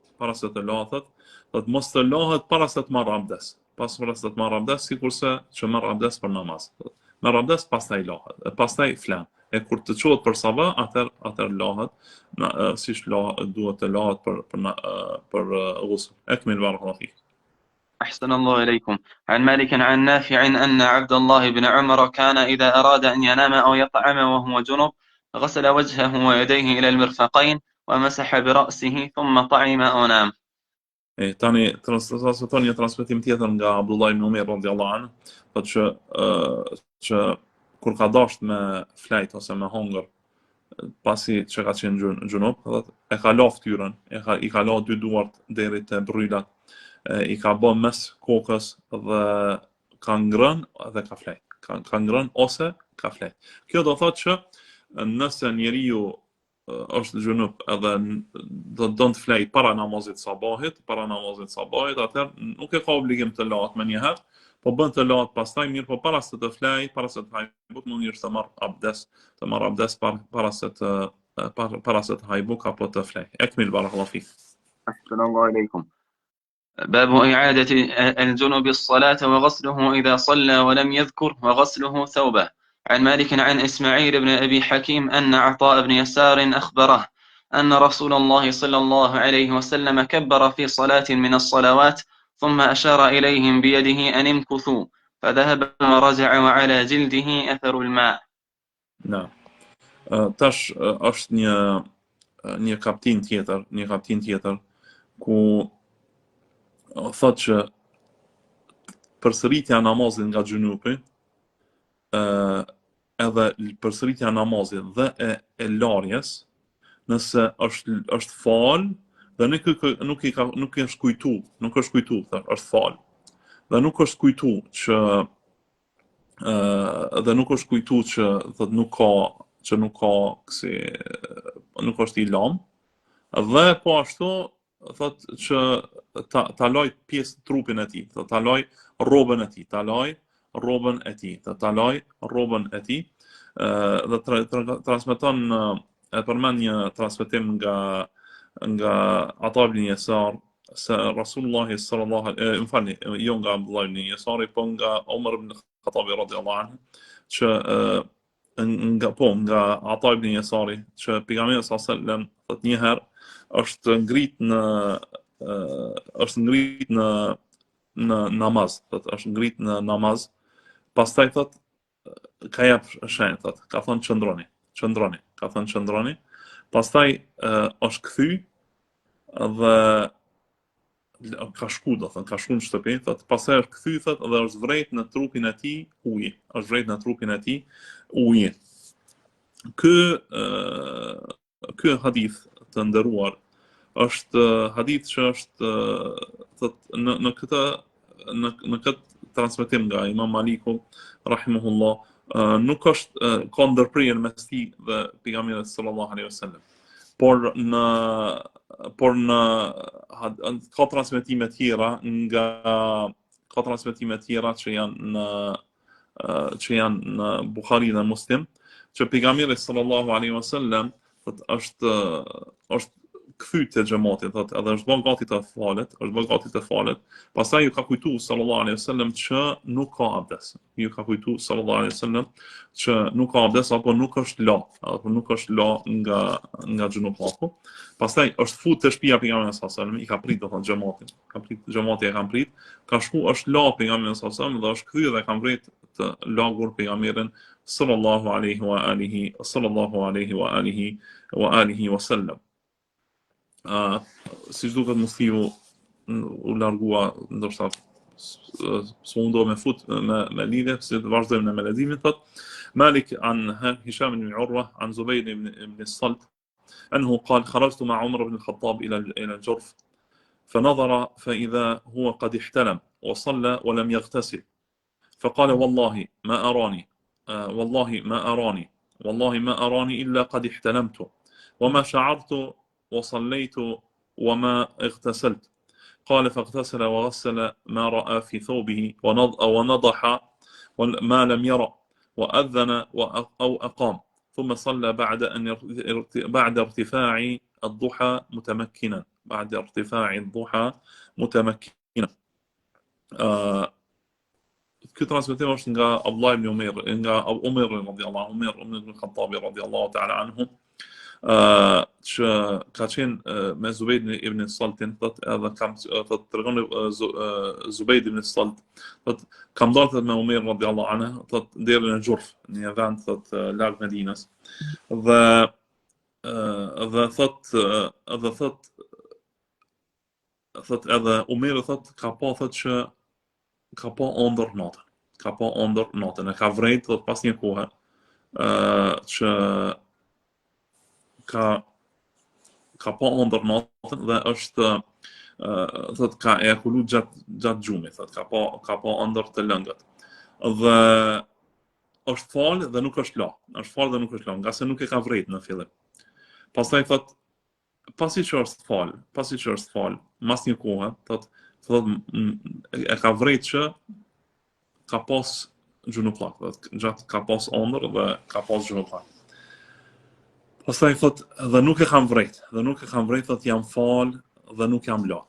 [SPEAKER 1] thot mos të lahet para se të marr abdes. Para se të marr abdes, sikurse që marr abdes për namaz. Merr abdes, pastaj lahet, pastaj flen. E kur të çohet për sabah, atër lahet, siç duhet të lahet për ghusl. Ekmil barakallahu fik.
[SPEAKER 2] أحسن الله إليكم. عن مالك عن نافع أن عبد الله بن عمر كان إذا أراد أن ينام أو يطعم وهو جنب غسل وجهه ويديه إلى المرفقين ومسح برأسه ثم طعم أو نام.
[SPEAKER 1] Tani transmeton një transmetim tjetër nga Abdullah ibn Umar radhiyallahu anhu, thotë që kur ka dashur me flajt ose me hongër, pasi që ka qenë gjunup, thotë e ka la fytyrën, i ka la dy duart deri te brylat, i ka bën mes kokës dhe ka ngrënë dhe ka flej. Ka ngrënë ose ka flej. Kjo do thotë që nëse njeriu është gjunup edhe do të flej para namazit sabahit, atëherë nuk e ka obligim të lahet më njëherë, po bën të lahet pastaj, mirë po para se të flej, para se të haj buk, mund të marr abdes, para se të haj buk apo të flej. Ekmil barakallahu fik.
[SPEAKER 2] أحسن الله إليكم. باب إعادة الجنب الصلاة وغسله إذا صلى ولم يذكر وغسله ثوبه. عن مالك عن إسماعيل بن أبي حكيم أن عطاء بن يسار أخبره أن رسول الله صلى الله عليه وسلم كبر في صلاة من الصلوات ثم أشار إليهم بيده أن امكثوا فذهب ورجع وعلى جلده أثر الماء.
[SPEAKER 1] نعم. Tash është një kaptin tjetër ku thotë që përsëritja namazit nga gjunupi, edhe përsëritja namazit dhe e larjes, nëse është fal dhe nuk është kujtu, është fal. Dhe nuk është kujtu që thotë nuk është i lam, dhe po ashtu thot që ta laj pjesë trupin e tij, ta laj rrobën e tij, dhe transmeton e përmend një transmetim nga Ata ibn Yasar se Rasulullah sallallahu alaihi jo nga Abdullah ibn Yasari, po nga Umar ibn Khattab radhiyallahu anhu, që nga Ata ibn Yasari, që pejgamberi sallallahu alaihi wasallam thot një herë është ngrit në namaz, pastaj thot ka jap shenjë, thot ka thënë qëndroni, pastaj është kthy dhe ka shku në shtëpi, thot pastaj është kthy, thot dhe është vrejt në trupin e tij uji. Ky hadith të nderuar është hadith që është në këtë transmetim nga Imam Maliku rahimahullah, nuk është ka ndërprerje mes tij dhe pejgamberit sallallahu alaihi wasallam. Por në ka transmetime tjera që janë në Buhari dhe Muslim, që pejgamberi sallallahu alaihi wasallam është kthy te xhamati, thotë edhe është bën gati të falet, pastaj ju ka kujtu sallallahu alaihi wasallam që nuk ka abdes. Ju ka kujtu sallallahu alaihi wasallam që nuk ka abdes apo nuk është la nga xhunupaku. Pastaj është fut te shtëpia pejgamberit sallallahu alaihi wasallam, i ka prit do thonë xhamatin. Xhamati e ka prit, ka shku është la pejgamberit sallallahu alaihi wasallam dhe është kthyer dhe ka mbret të lagur pejgamberin sallallahu alaihi wa alihi wasallam. Si duket musliu u largua ndoshta s'u me fut me lidhje, se vazhdojmë në meledimin. Thot Malik an Hisham ibn Urwa an Zubayr ibn الصلت أنه قال خرجت مع عمر بن الخطاب إلى الجرف فنظر فإذا هو قد احتلم وصلى ولم يغتسل فقال والله ما أراني إلا قد احتلمت وما شعرت وصليت وما اغتسلت. قال فاغتسل وغسل ما رأى في ثوبه ونضح ما لم يرى وأذن أو أقام ثم صلى بعد ارتفاع الضحى متمكنا Ky transmetim është nga Abdullah ibn Umar, nga Umar radhiyallahu anhu, Umar ibn Khattab radhiyallahu ta'ala anhu, që ka qenë me Zubayd ibn Saltin, edhe thot tregon Zubayd ibn Salt, thot kam dalë me Umar radhiyallahu anhu, thot deri në Xhurf, në vend thot larg Medinës. Dhe thot edhe Umar thot ka pa ëndër natën. E ka vrejt thot pas një kohe që ka pa ëndër natën dhe është thot ka ejakulu gjatë gjumit, thot ka pa ëndër të lëngët. Dhe është falë dhe nuk është la, nga se nuk e ka vrejt në fillim. Pastaj thot pasi që është falë, mas një kohe, thot e ka vrejt që ka pas gjunullak, gjatë ka pas ëndër dhe ka pas gjunullak. Pastaj thot dhe nuk e kam vrejt, thot jam falë dhe nuk jam la.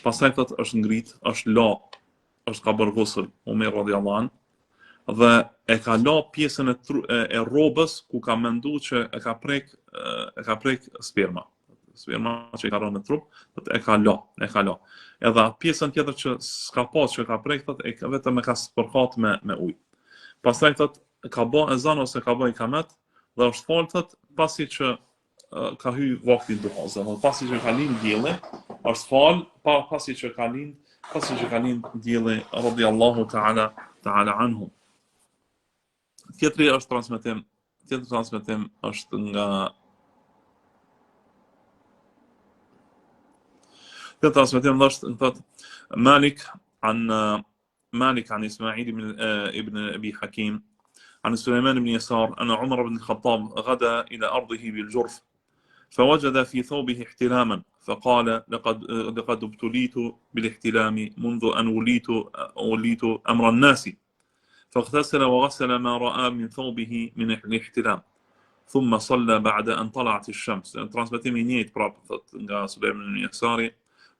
[SPEAKER 1] Pastaj thot është ngrit, është ka bërë gusl, Umar radhiyallahu anhu, dhe e ka la pjesën e rrobës ku ka mendu që e ka prek sperma që i ka rënë në trup, e ka la. Edhe pjesën tjetër që s'ka pas që ka prek, vetëm e ka spërkat me ujë. Pastaj thot ka bë ezan ose ka bë ikamet dhe është falë thot pasi që ka hy vakti duhas, pasi që ka lind dielli, është falë pasi që ka lind dielli radhiyallahu ta'ala anhu. Tjetri transmetim është nga transmetim është thot Malik an Ismail ibn Abi Hakim عن سليمان بن يسار أن عمر بن الخطاب غدا إلى أرضه بالجرف فوجد في ثوبه احتلاما فقال لقد ابتليت بالاحتلام منذ أن وليت أمر الناس فاغتسل وغسل ما رأى من ثوبه من الاحتلام ثم صلى بعد أن طلعت الشمس. Transmetimi njëjtë prapë nga Sulejman ibn Yasari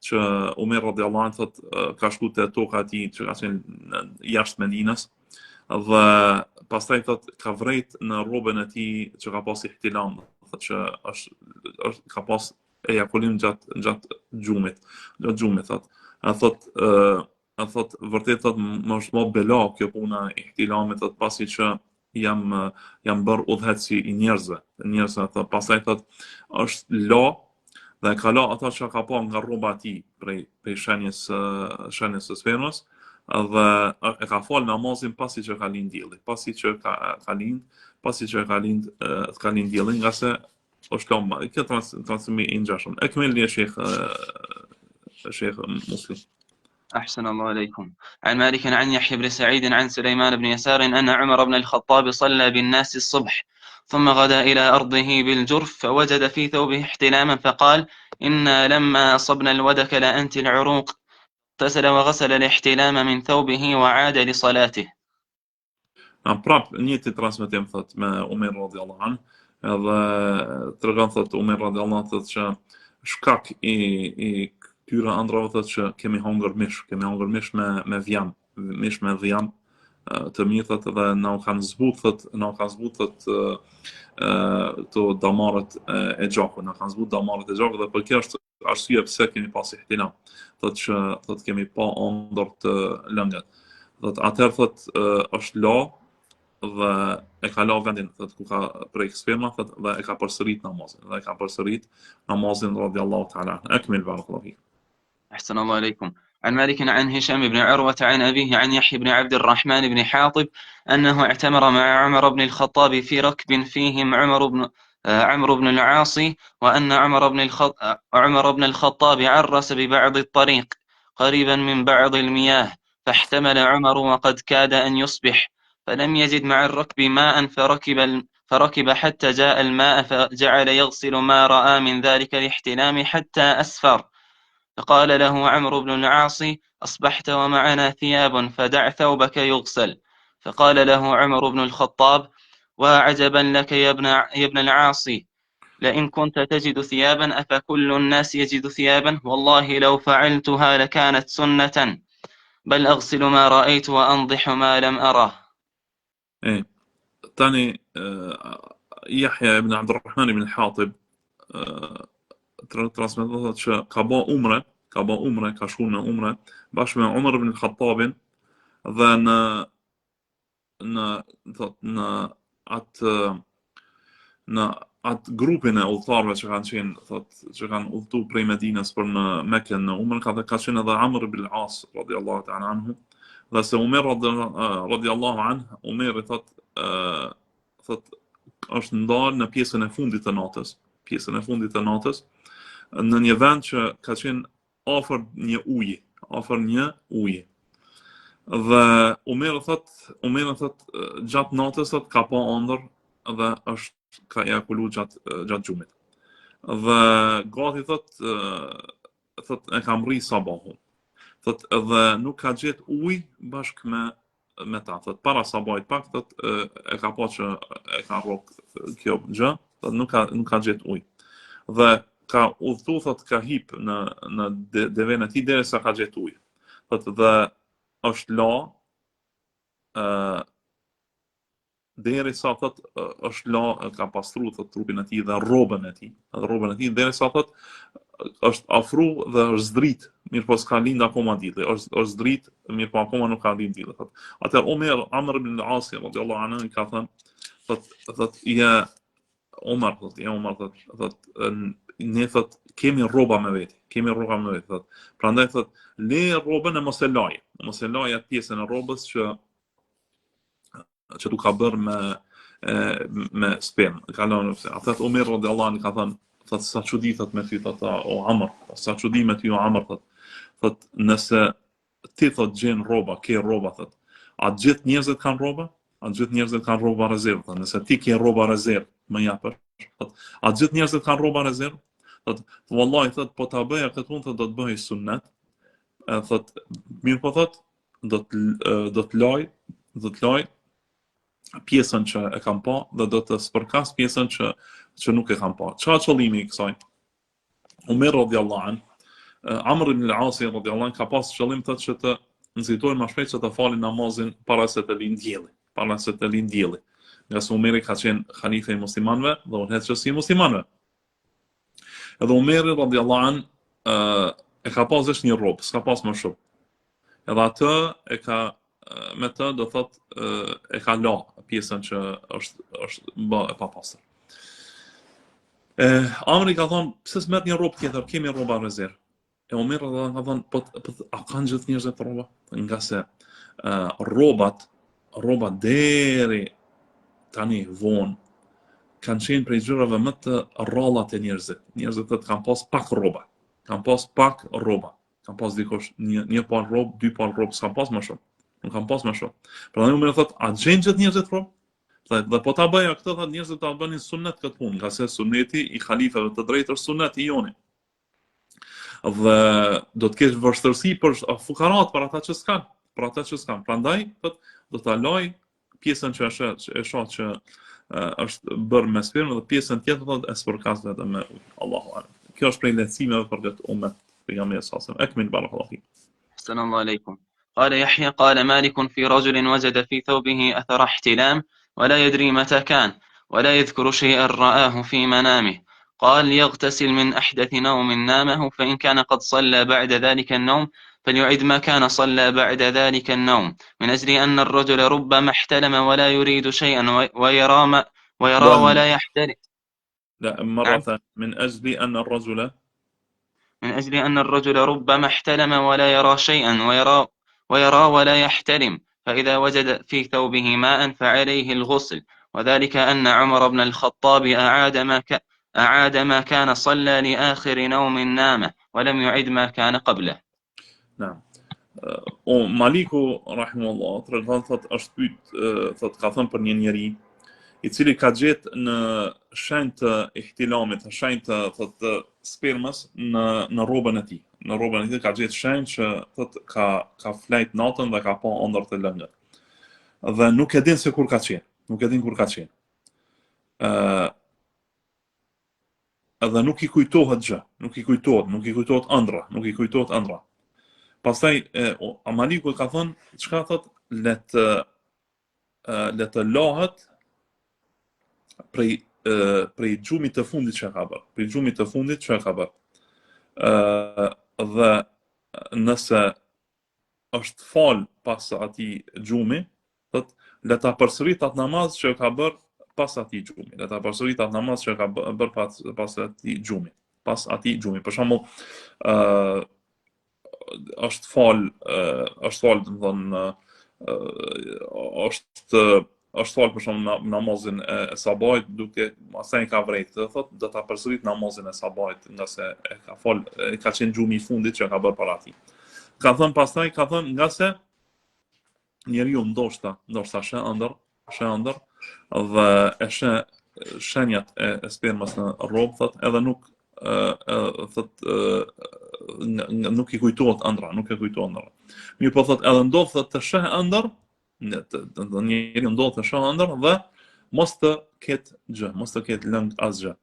[SPEAKER 1] që Umar radhiyallahu anhu ka shku te toka e tij që ka qenë jashtë Medinës dhe pastaj ka vrejt në rrobën e tij që ka pas ihtilam, që është ka pas ejakulim gjatë gjumit. Thot vërtet më është më bela kjo puna e ihtilamit, pasi që jam bërë udhëheci i njerëzve, pastaj është la dhe ka la ata që ka pa nga rroba e tij prej shenjës së spermës dhe e ka fal namazin pasi që ka lind dielli, pasi që ka lind dielli, nga se është lama, këtë transmi i ngjashëm. Ekmel ya Sheikh Muslim.
[SPEAKER 2] أحسن الله عليكم. عن مالك عن يحيى بن سعيد عن سليمان بن يسار أن عمر بن الخطاب صلى بالناس الصبح ثم غدا إلى أرضه بالجرف فوجد في ثوبه احتلاما فقال إنا لما أصبنا الودك لأنت العروق اغتسل وغسل الاحتلام من ثوبه وعاد لصلاته.
[SPEAKER 1] Prap, njëti transmetim thot me Umer radiallahu anh, edhe tregon thot Umer radiallahu anh thot që shkak i këtyre andrave thot që kemi hongër mish me vjam, mish me dhjam të mirë thot dhe na u kanë zbut thot to damarët e gjakut, na kanë zbut damarët e gjakut dhe për kjo është arsye pse kemi pas ihtilam. Thot që thot kemi pa ëndër të lëngat. Thot atëherë thot është la dhe e ka la vendin thot ku ka prej sperma thot dhe e ka përsërit namazin radiallahu ta'ala. Akmil barakallahu fik.
[SPEAKER 2] أحسن الله عليكم. عن مالك عن هشام بن عروة عن أبيه عن يحيى بن عبد الرحمن بن حاطب أنه اعتمر مع عمر بن الخطاب في ركب فيهم عمرو بن العاص وأن عمر بن الخطاب عرس ببعض الطريق قريبا من بعض المياه فاحتمل عمر وقد كاد أن يصبح فلم يجد مع الركب ماء فركب حتى جاء الماء فجعل يغسل ما رأى من ذلك الاحتلام حتى أسفر فقال له عمرو بن العاص أصبحت ومعنا ثياب فدع ثوبك يغسل فقال له عمر بن الخطاب وعجبا لك يا ابن العاص لئن كنت تجد ثيابا أفكل الناس يجد ثيابا والله لو فعلتها لكانت سنة بل أغسل ما رأيت وأنضح ما لم أره.
[SPEAKER 1] تاني يحيى بن عبد الرحمن بن حاطب transmetohet që ka shku në umre bashkë me Umar ibn Khattabin dhe në atë grupin e udhëtarëve që kanë qenë që kanë udhëtu prej Medinës për në Mekën në umre ka qenë edhe Amr ibn al-As radiallahu ta'ala anhu dhe se Umar radiallahu anhu Umar thot është ndarë në pjesën e fundit të natës në një vend që ka qenë afër një uji. Dhe Umeri thot gjatë natës thot ka pa ëndër dhe është ka ejakulu gjatë gjumit. Dhe gati thot e ka mri sabahun. Thot dhe nuk ka gjetë ujë bashkë me ta. Thot para sabahit pak thot e ka pa që e ka rrok kjo gjë, thot nuk ka gjetë ujë. Dhe ka udhëtu thot ka hip në devën e tij derisa ka gjetë ujë. Thot dhe është la derisa thot është la ka pastru thot trupin e tij dhe rrobën e tij. Derisa thot është afru dhe është zdrit, mirë po s'ka lind akoma dielli, është zdrit, mirë po akoma nuk ka lind dielli thot. Atëherë Amr ibn al-As radhiyallahu anhu ka thënë thot ja Omar thot ne thot kemi rroba me veti thot. Prandaj thot le rrobën e mos e laj atë pjesën e rrobës që tu ka bërë me sperm. Ka lënë atë Omer radhiyallahu anhu ka thënë thot sa çudi thot me ty thot o Amr, sa çudi me ty o Amr thot nëse ti thot gjen rroba, ke rroba thot. A gjithë njerëzit kanë rroba? A gjithë njerëzit kanë rroba rezervë thot. Nëse ti ke rroba rezervë, më japësh. A gjithë njerëzit kanë rroba rezervë? Thot vallahi thot po ta bëja këtë punë thot do të bëhej sunnet. Thot mirë po thot do të laj pjesën që e kam pa dhe do të spërkas pjesën që nuk e kam pa. Çfarë qëllimi i kësaj? Umar radhiyallahu anhu, Amr ibn al-As radhiyallahu anhu ka pas qëllim thot që të nxitojnë më shpejt që të falin namazin para se të lind dielli. Nga se Umeri ka qenë khalife i muslimanëve dhe udhëheqësi i muslimanëve. Edhe Umeri radhiyallahu anhu e ka pas vesh një rrobë, s'ka pas më shumë. Edhe atë e ka me të do thot e ka la pjesën që është bë e papastër. Amri ka thonë pse s'merr një rrobë tjetër, kemi rroba rezervë. Umeri radhiyallahu anhu ka thonë po a kanë gjithë njerëzit rroba? Nga se rrobat deri tani vonë kanë qenë prej gjërave më të rrallat e njerëzit. Njerëzit të kanë pas pak rroba. Kanë pas pak rroba. Kanë pas dikush një par rrobë, dy par rrobë, s'kan pas më shumë. Nuk kanë pas më shumë. Prandaj unë thotë, a gjen gjithë njerëzit rrobë? Dhe po ta bëja këtë, thotë njerëzit ta bënin sunet këtë punë, nga se suneti i halifeve të drejtë është suneti i joni. Dhe do të kesh vështirësi për fukarat, për ata që s'kan, Prandaj thotë do ta laj pjesën që e shoh që është bërë me spermë dhe pjesën tjetër thotë e spërkas vetëm me Allahu alem. Kjo është prej lehtësimeve për këtë ummet pejgamberit sallallahu alaihi wasallam. Akmil barakallahu fik.
[SPEAKER 2] أحسن الله إليكم. قال يحيى قال مالك في رجل وجد في ثوبه أثر احتلام ولا يدري متى كان ولا يذكر شيئا رآه في منامه. قال يغتسل من أحدث نوم نامه فإن كان قد صلى بعد ذلك النوم فليعد ما كان صلى بعد ذلك النوم من أجل أن الرجل ربما احتلم ولا يريد شيئا ويرى ولا يحترم.
[SPEAKER 1] لا مرة ثانية من أجل أن
[SPEAKER 2] الرجل ربما احتلم ولا يرى شيئا ويرى ولا يحترم فإذا وجد في ثوبه ماء فعليه الغسل وذلك أن عمر بن الخطاب أعاد ما كان صلى لآخر نوم نامه ولم يعد ما كان قبله.
[SPEAKER 1] نعم. Maliku rahimahullah tregon thotë është pyet thotë ka thënë për një njeri i cili ka gjetë në shenjë të ihtilamit, në shenjë të thotë spermës në rrobën e tij. Në rrobën e tij ka gjetë shenjë që thotë ka flajt natën dhe ka pa ëndër të lëngët. Dhe nuk e din se kur ka qenë, edhe nuk i kujtohet gjë, nuk i kujtohet ëndra. Pastaj Maliku ka thënë, çka thotë, le të lahet prej gjumit të fundit që ka bërë. Dhe nëse është fal pas atij gjumi, thotë le ta përsërit atë namaz që ka bërë pas atij gjumi. Pas atij gjumi. Për shembull, është fal, domethënë është fal për shembull namazin e sabahit, duke asaj ka vrejtë, thotë do ta përsërit namazin e sabahit, nga se ka qenë gjumi i fundit që ka bërë para atij. Ka thënë nga se njeriu ndoshta sheh ëndër dhe e sheh shenjat e spermës në rrobë, thotë edhe nuk i kujtohet ëndra. Mirë po thotë edhe ndodh të sheh ëndër, njeriu ndodh të sheh ëndër dhe mos të ketë lëng asgjë.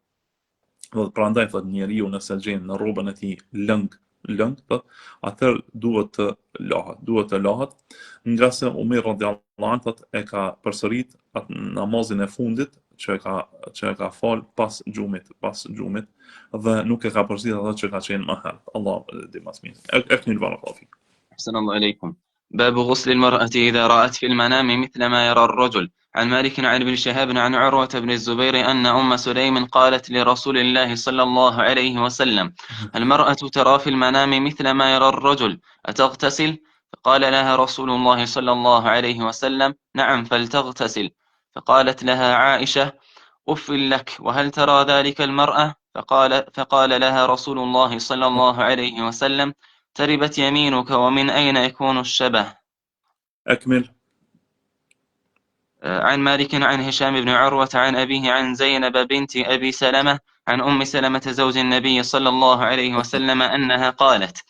[SPEAKER 1] Dhe prandaj thotë njeriu nëse gjen në rrobën e tij lëng, atëherë duhet të lahet, nga se Umar radhiyallahu anhu e ka përsërit atë namazin e fundit që e ka fal pas gjumit dhe nuk e ka përsërit atë që ka qenë më herët. Allah di më së miri. Ekni barakallahu fik.
[SPEAKER 2] أحسن الله إليكم. باب غسل المرأة إذا رأت في المنام مثل ما يرى الرجل. عن مالك عن ابن شهاب عن عروة بن الزبير أن أم سليم قالت لرسول الله صلى الله عليه وسلم: المرأة ترى في المنام مثل ما يرى الرجل أتغتسل؟ فقال لها رسول الله صلى الله عليه وسلم: نعم فلتغتسل. فقالت لها عائشة: أف لك وهل ترى ذلك المرأة؟ فقال لها رسول الله صلى الله عليه وسلم: تربت يمينك ومن أين يكون الشبه؟
[SPEAKER 1] أكمل.
[SPEAKER 2] عن مالك عن هشام بن عروة عن أبيه عن زينب بنت أبي سلمة عن أم سلمة زوج النبي صلى الله عليه وسلم أنها قالت: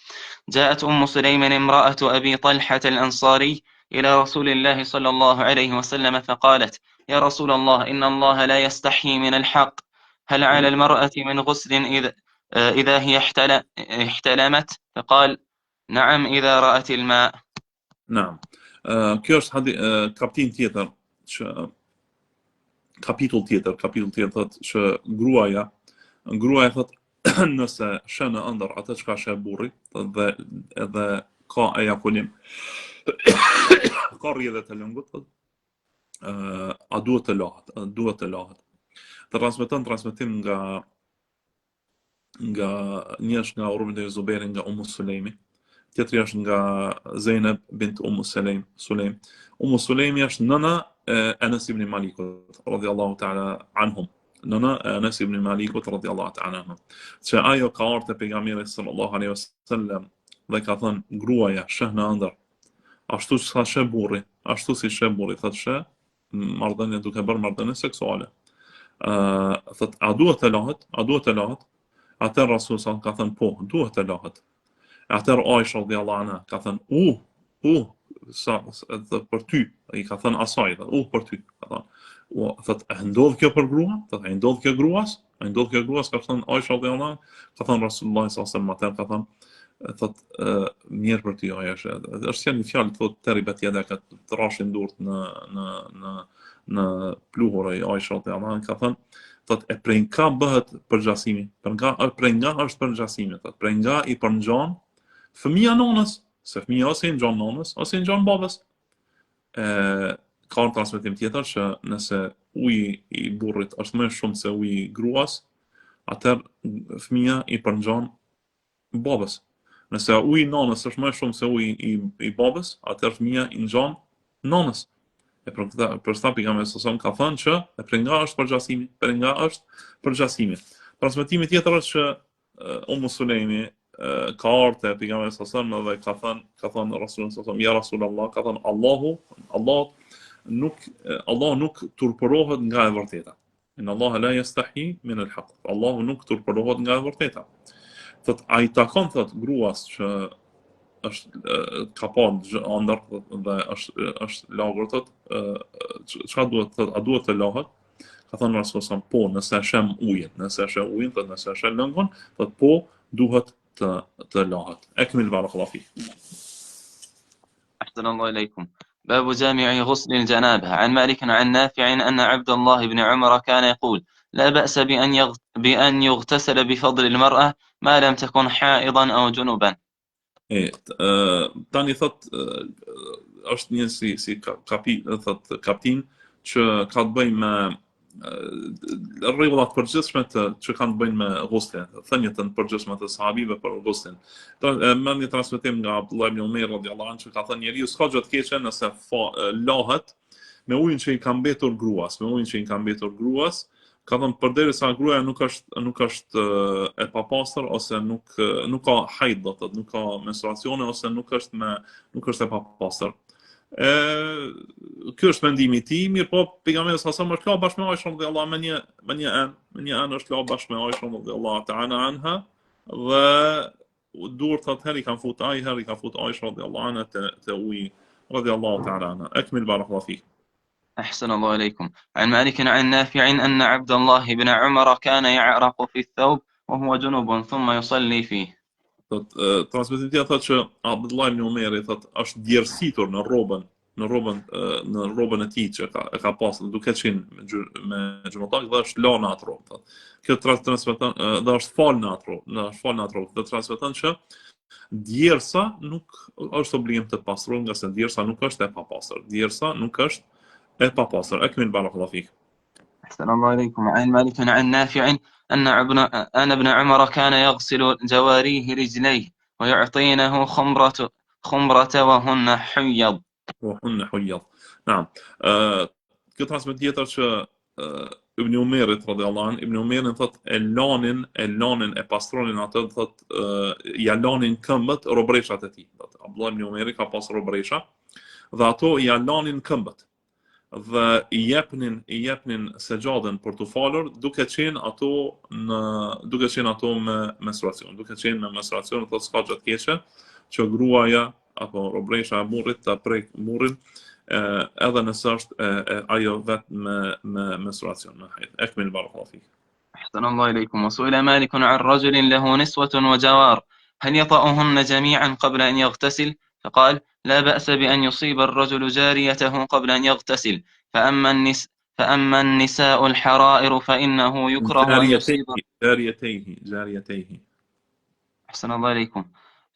[SPEAKER 2] جاءت أم سليم امرأة أبي طلحة الأنصاري إلى رسول الله صلى الله عليه وسلم فقالت: يا رسول الله إن الله لا يستحيي من الحق، هل على المرأة من غسل إذا هي احتلمت؟ فقال: نعم إذا رأت الماء.
[SPEAKER 1] نعم. Kjo është kapitull tjetër thotë që gruaja thotë nëse shë në ëndër atë çka shë burri dhe edhe ka ejakulim ka rrjedhje të lëngut, a duhet të lahet. Të transmetim nga njësh nga Urwa ibn Zubairi nga Sulejmi, tjetri është nga Zeynep bint Sulejm. Sulejmi është nëna e Anas ibn Malikut radhiyallahu ta'ala anhum. nëna e Anas ibn Malikut radhiyallahu ta'ala anhu. Që ajo ka ardhur te pejgamberi sallallahu alaihi wasallam dhe ka thënë gruaja sheh në ëndër. Ashtu si sheh burri, ashtu si sheh burri, thotë sheh marrëdhënie duke bërë marrëdhënie seksuale. Thotë a duhet të lahet? A duhet të lahet? Atëherë Rasul sa ka thënë po, duhet të lahet. Atëherë Aisha radhiyallahu anha ka thënë sa për ty, i ka thënë asaj, për ty, ka thënë. Thot, e ndodh kjo për grua? Thot, e ndodh kjo gruas? E ndodh kjo gruas, ka thënë Aisha radhiyallahu anha, ka thënë Rasulullah sallallahu alaihi wasallam, ka thënë, thot, mirë për ty Aisha. Është janë një fjalë thot terribet yadaka të rashin durt në pluhur e Aisha radhiyallahu anha, ka thënë, thot, e prej nga bëhet përgjasimi, prej nga është përgjasimi, thot, prej nga i përngjan fëmia nonës, se fëmia ose i ngjan nonës, ose i ngjan babës. Ka një transmetim tjetër që nëse uji i burrit është më shumë se uji i gruas, atëherë fëmia i përngjan babës. Nëse uji i nonës është më shumë se uji i babës, atëherë fëmia i ngjan nonës. E për këtë pejgamberi sallallahu ka thënë që e prej nga është përgjasimi, prej nga është përgjasimi. Transmetimi tjetër është që Ummu Sulejmi ka ardhur te pejgamberi sallallahu dhe ka thënë Rasulullah sallallahu ja Rasulullah, ka thënë Allah nuk turpërohet nga e vërteta. Inna Allah la yastahi min al-haq. Allahu nuk turpërohet nga e vërteta. Thot ai takon thot gruas që është ka pa ëndër dhe është lagur thot, çka duhet thot, a duhet të lahet? Ka thënë Rasulullah po, nëse shem ujin, thot nëse shem lëngun, thot po duhet të lahet. Ekmil barakallahu fik.
[SPEAKER 2] أحسن الله إليكم. باب جامع غسل الجنابة. عن مالك عن نافع أن عبد الله بن عمر كان يقول لا بأس بأن يغتسل بفضل المرأة ما لم تكن حائضا أو جنبا.
[SPEAKER 1] Tani thot është një si kaptin që ka të bëjë me rregullat përgjithshme që kanë të bëjnë me ghuslin, thënjet të përgjithshme të sahabive për ghuslin. Më një transmetim nga Abdullah ibn Umar radhiyallahu anhu që ka thënë njeriu s'ka gjë të keqe nëse lahet me ujin që i ka mbetur gruas, ka thënë përderisa gruaja nuk është e papastër ose nuk ka haid, do të thotë, nuk ka menstruacione ose nuk është e papastër. Ky është mendimi i tij, mirë po pejgamberi sa është la bashkë me Aisha radhiyallahu anha me një anë është la bashkë me Aisha radhiyallahu ta'ala anha dhe dur thot herë i kanë fut ai, herë i kanë fut Aisha radhiyallahu anha te uji radhiyallahu ta'ala anha. Akmil barakallahu fik.
[SPEAKER 2] أحسن الله إليكم. عن مالك عن نافع أن عبد الله بن عمر كان يعرق في الثوب وهو جنوب ثم يصلي فيه.
[SPEAKER 1] Transmetitia thot që Abdullah ibn Umeri thot është djersitur në rrobën e tij që e ka pasur duke qenë me gjunoptak dhe është lënë atë rrobë. Kjo transmeton dhe është fal në atë rrobë. Do transmeton që djersa nuk është obligim të pastrohet, nga se djersa nuk është e papastër. أكمل بارك الله فيك.
[SPEAKER 2] أحسن الله إليكم. عن مالك عن نافع أن ابن عمر كان يغسل جواريه رجليه ويعطينه خمرة وهن حيض.
[SPEAKER 1] نعم. Këtë transmet tjetër që Ibn Umerit radhiyallahu anhu, Ibn Umerin thot e lanin e pastronin atë, thot ja lanin këmbët robreshat e tij. Abdullah ibn Umeri ka pas robresha dhe ato ja lanin këmbët. Dhe i jepnin sejadën për të falur duke qenë ato me menstruacion. Duke qenë me menstruacion, thotë s'ka gjë të keqe që gruaja apo robresha e burrit ta prek burrin edhe nëse është ajo vetëm me menstruacion, me haid. Ekmil barakallahu fik.
[SPEAKER 2] أحسن الله إليكم. وسئل مالك عن رجل له نسوة وجوار هل يطأهن جميعا قبل أن يغتسل؟ فقال لا بأس بأن يصيب الرجل جاريته قبل أن يغتسل فأما النساء الحرائر فإنه يكره أن يصيب
[SPEAKER 1] جاريتيه.
[SPEAKER 2] أحسن الله إليكم.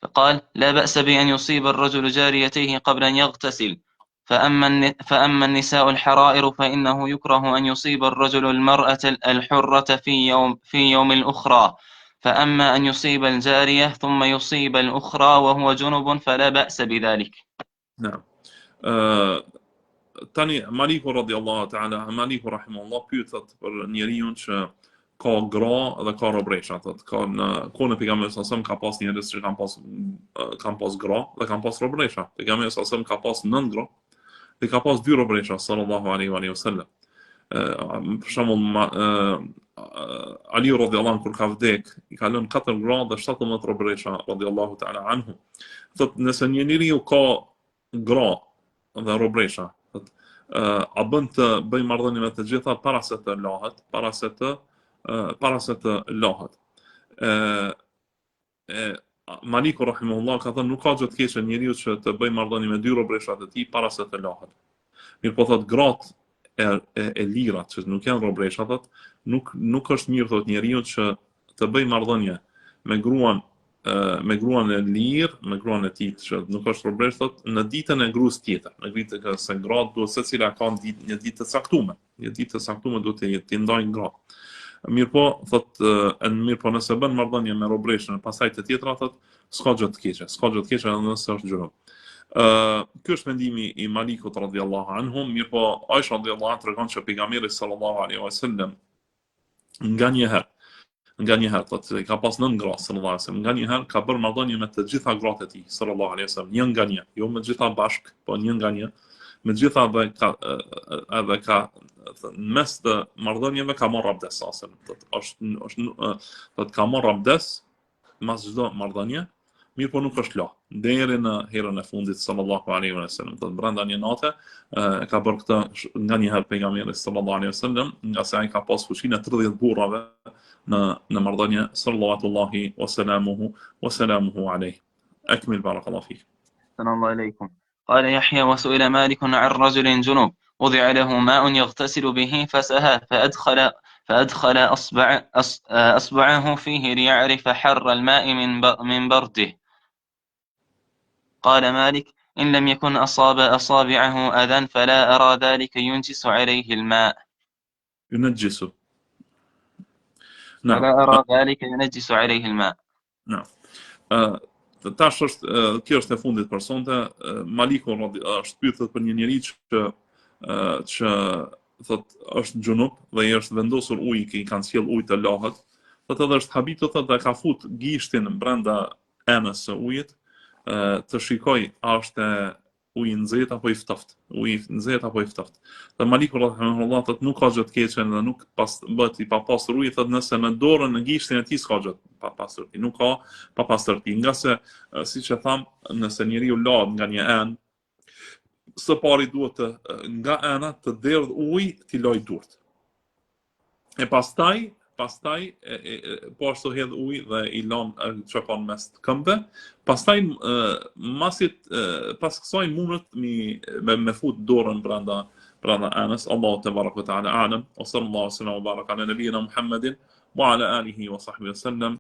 [SPEAKER 2] فقال لا بأس بأن يصيب الرجل جاريتيه قبل أن يغتسل فأما النساء الحرائر فإنه يكره أن يصيب الرجل المرأة الحرة في يوم الأخرى فأما أن يصيب الجارية ثم يصيب الأخرى وهو جنب فلا بأس بذلك.
[SPEAKER 1] نعم. tani Maliku radiallahu ta'ala, Maliku rahimahullah pyetët për njeriu që ka gra dhe ka robresha, thotë, ka në kohën e pejgamberit sallallahu ka pas njerëz që kanë pas gra dhe kanë pas robresha. Pejgamberi sallallahu ka pas 9 gra dhe ka pas 2 robresha sallallahu alaihi wasallam. Për shembull Ali radiallahu anhu kur ka vdek, i ka lënë 4 gra dhe 17 robresha radiallahu ta'ala anhu. Thotë, nëse një njeriu ka gra dhe robresha, thotë, a bën të bëj marrëdhënie me të gjitha para se të lahet, para se të lahet. Maliku rahimahullah ka thënë nuk ka gjë të keqe njeriu që të bëj marrëdhënie me 2 robreshat e tij para se të lahet. Mirë po thotë gratë e lira që nuk janë robresha, thotë, nuk është mirë thotë njeriu që të bëj marrëdhënie me gruan e lirë, me gruan e tij që nuk është robresh, thotë, në ditën e gruas tjetër, në ditën se gratë duhet secila ka një ditë të caktuar. Një ditë të caktuar duhet të ndajnë gratë. Mirë po nëse bën marrëdhënie me robreshën e pasaj të tjetra, thotë, s'ka gjë të keqe edhe nëse është gjunub. Ky është mendimi i Malikut radhiyallahu anhu. Mirë po Aisha radhiyallahu anha tregon që pejgamberi sallallahu alaihi wasallam nganjëherë thotë ka pas 9 gra sallallahu alaihi wasallam, nganjëherë ka bërë marrëdhënie me të gjitha gratë e tij sallallahu alaihi wasallam, një nga një, jo me të gjitha bashk, po një nga një. Me të gjitha edhe ka në mes të marrëdhënieve ka marrë abdes asën. Thotë ka marrë abdes mas çdo marrëdhënie, mirë po nuk është la. Deri në herën e fundit sallallahu alaihi wasallam. Thotë brenda një nate ka bërë këtë nganjëherë pejgamberi sallallahu alaihi wasallam, nga se ai ka pas fuqinë 30 burrave në marrëdhënie sallallahu wa salamuhu alaihi. Akmil barakallahu fik.
[SPEAKER 2] الله عليكم. قال يحيى وسئل مالك عن رجل جنوب وضع له ماء يغتسل به فسها فأدخل أصبعه فيه ليعرف حر الماء من برده. قال مالك إن لم يكن أصاب أصابعه أذى فلا أرى ذلك ينجس عليه الماء.
[SPEAKER 1] ينجس.
[SPEAKER 2] فلا أرى ذلك ينجس عليه الماء.
[SPEAKER 1] نعم. Tash kjo është e fundit për sonte. Maliku është pyetur për një njerëz që thotë është xhunub dhe i është vendosur ujë, që i kanë sjell ujë të lahet. Thotë edhe është habitu, thotë, ka fut gishtin brenda enës së ujit, të shikoj a është ujë i nxehtë apo i ftoftë. Ujë i nxehtë apo i ftoftë. Dhe Maliku rahimahullah thotë nuk ka gjë të keqe dhe nuk bëhet i papastër uji, thotë nëse në dorën në gishtin e tij s'ka gjë papastërti, nuk ka papastërti, nga se siç e tham, nëse njeriu lahet nga një enë, së pari duhet nga ena të derdh ujë t'i loj durt. E pastaj po ashtu hedh ujë dhe i lën çakon mes këmbëve. Pastaj pas kësaj mundet me fut dorën brenda enës. Allahu te baraka ve taala a'lam. Wa sallallahu alaihi wa sallam wa baraka ala nabiyyina Muhammedin wa ala alihi wa sahbihi sallam.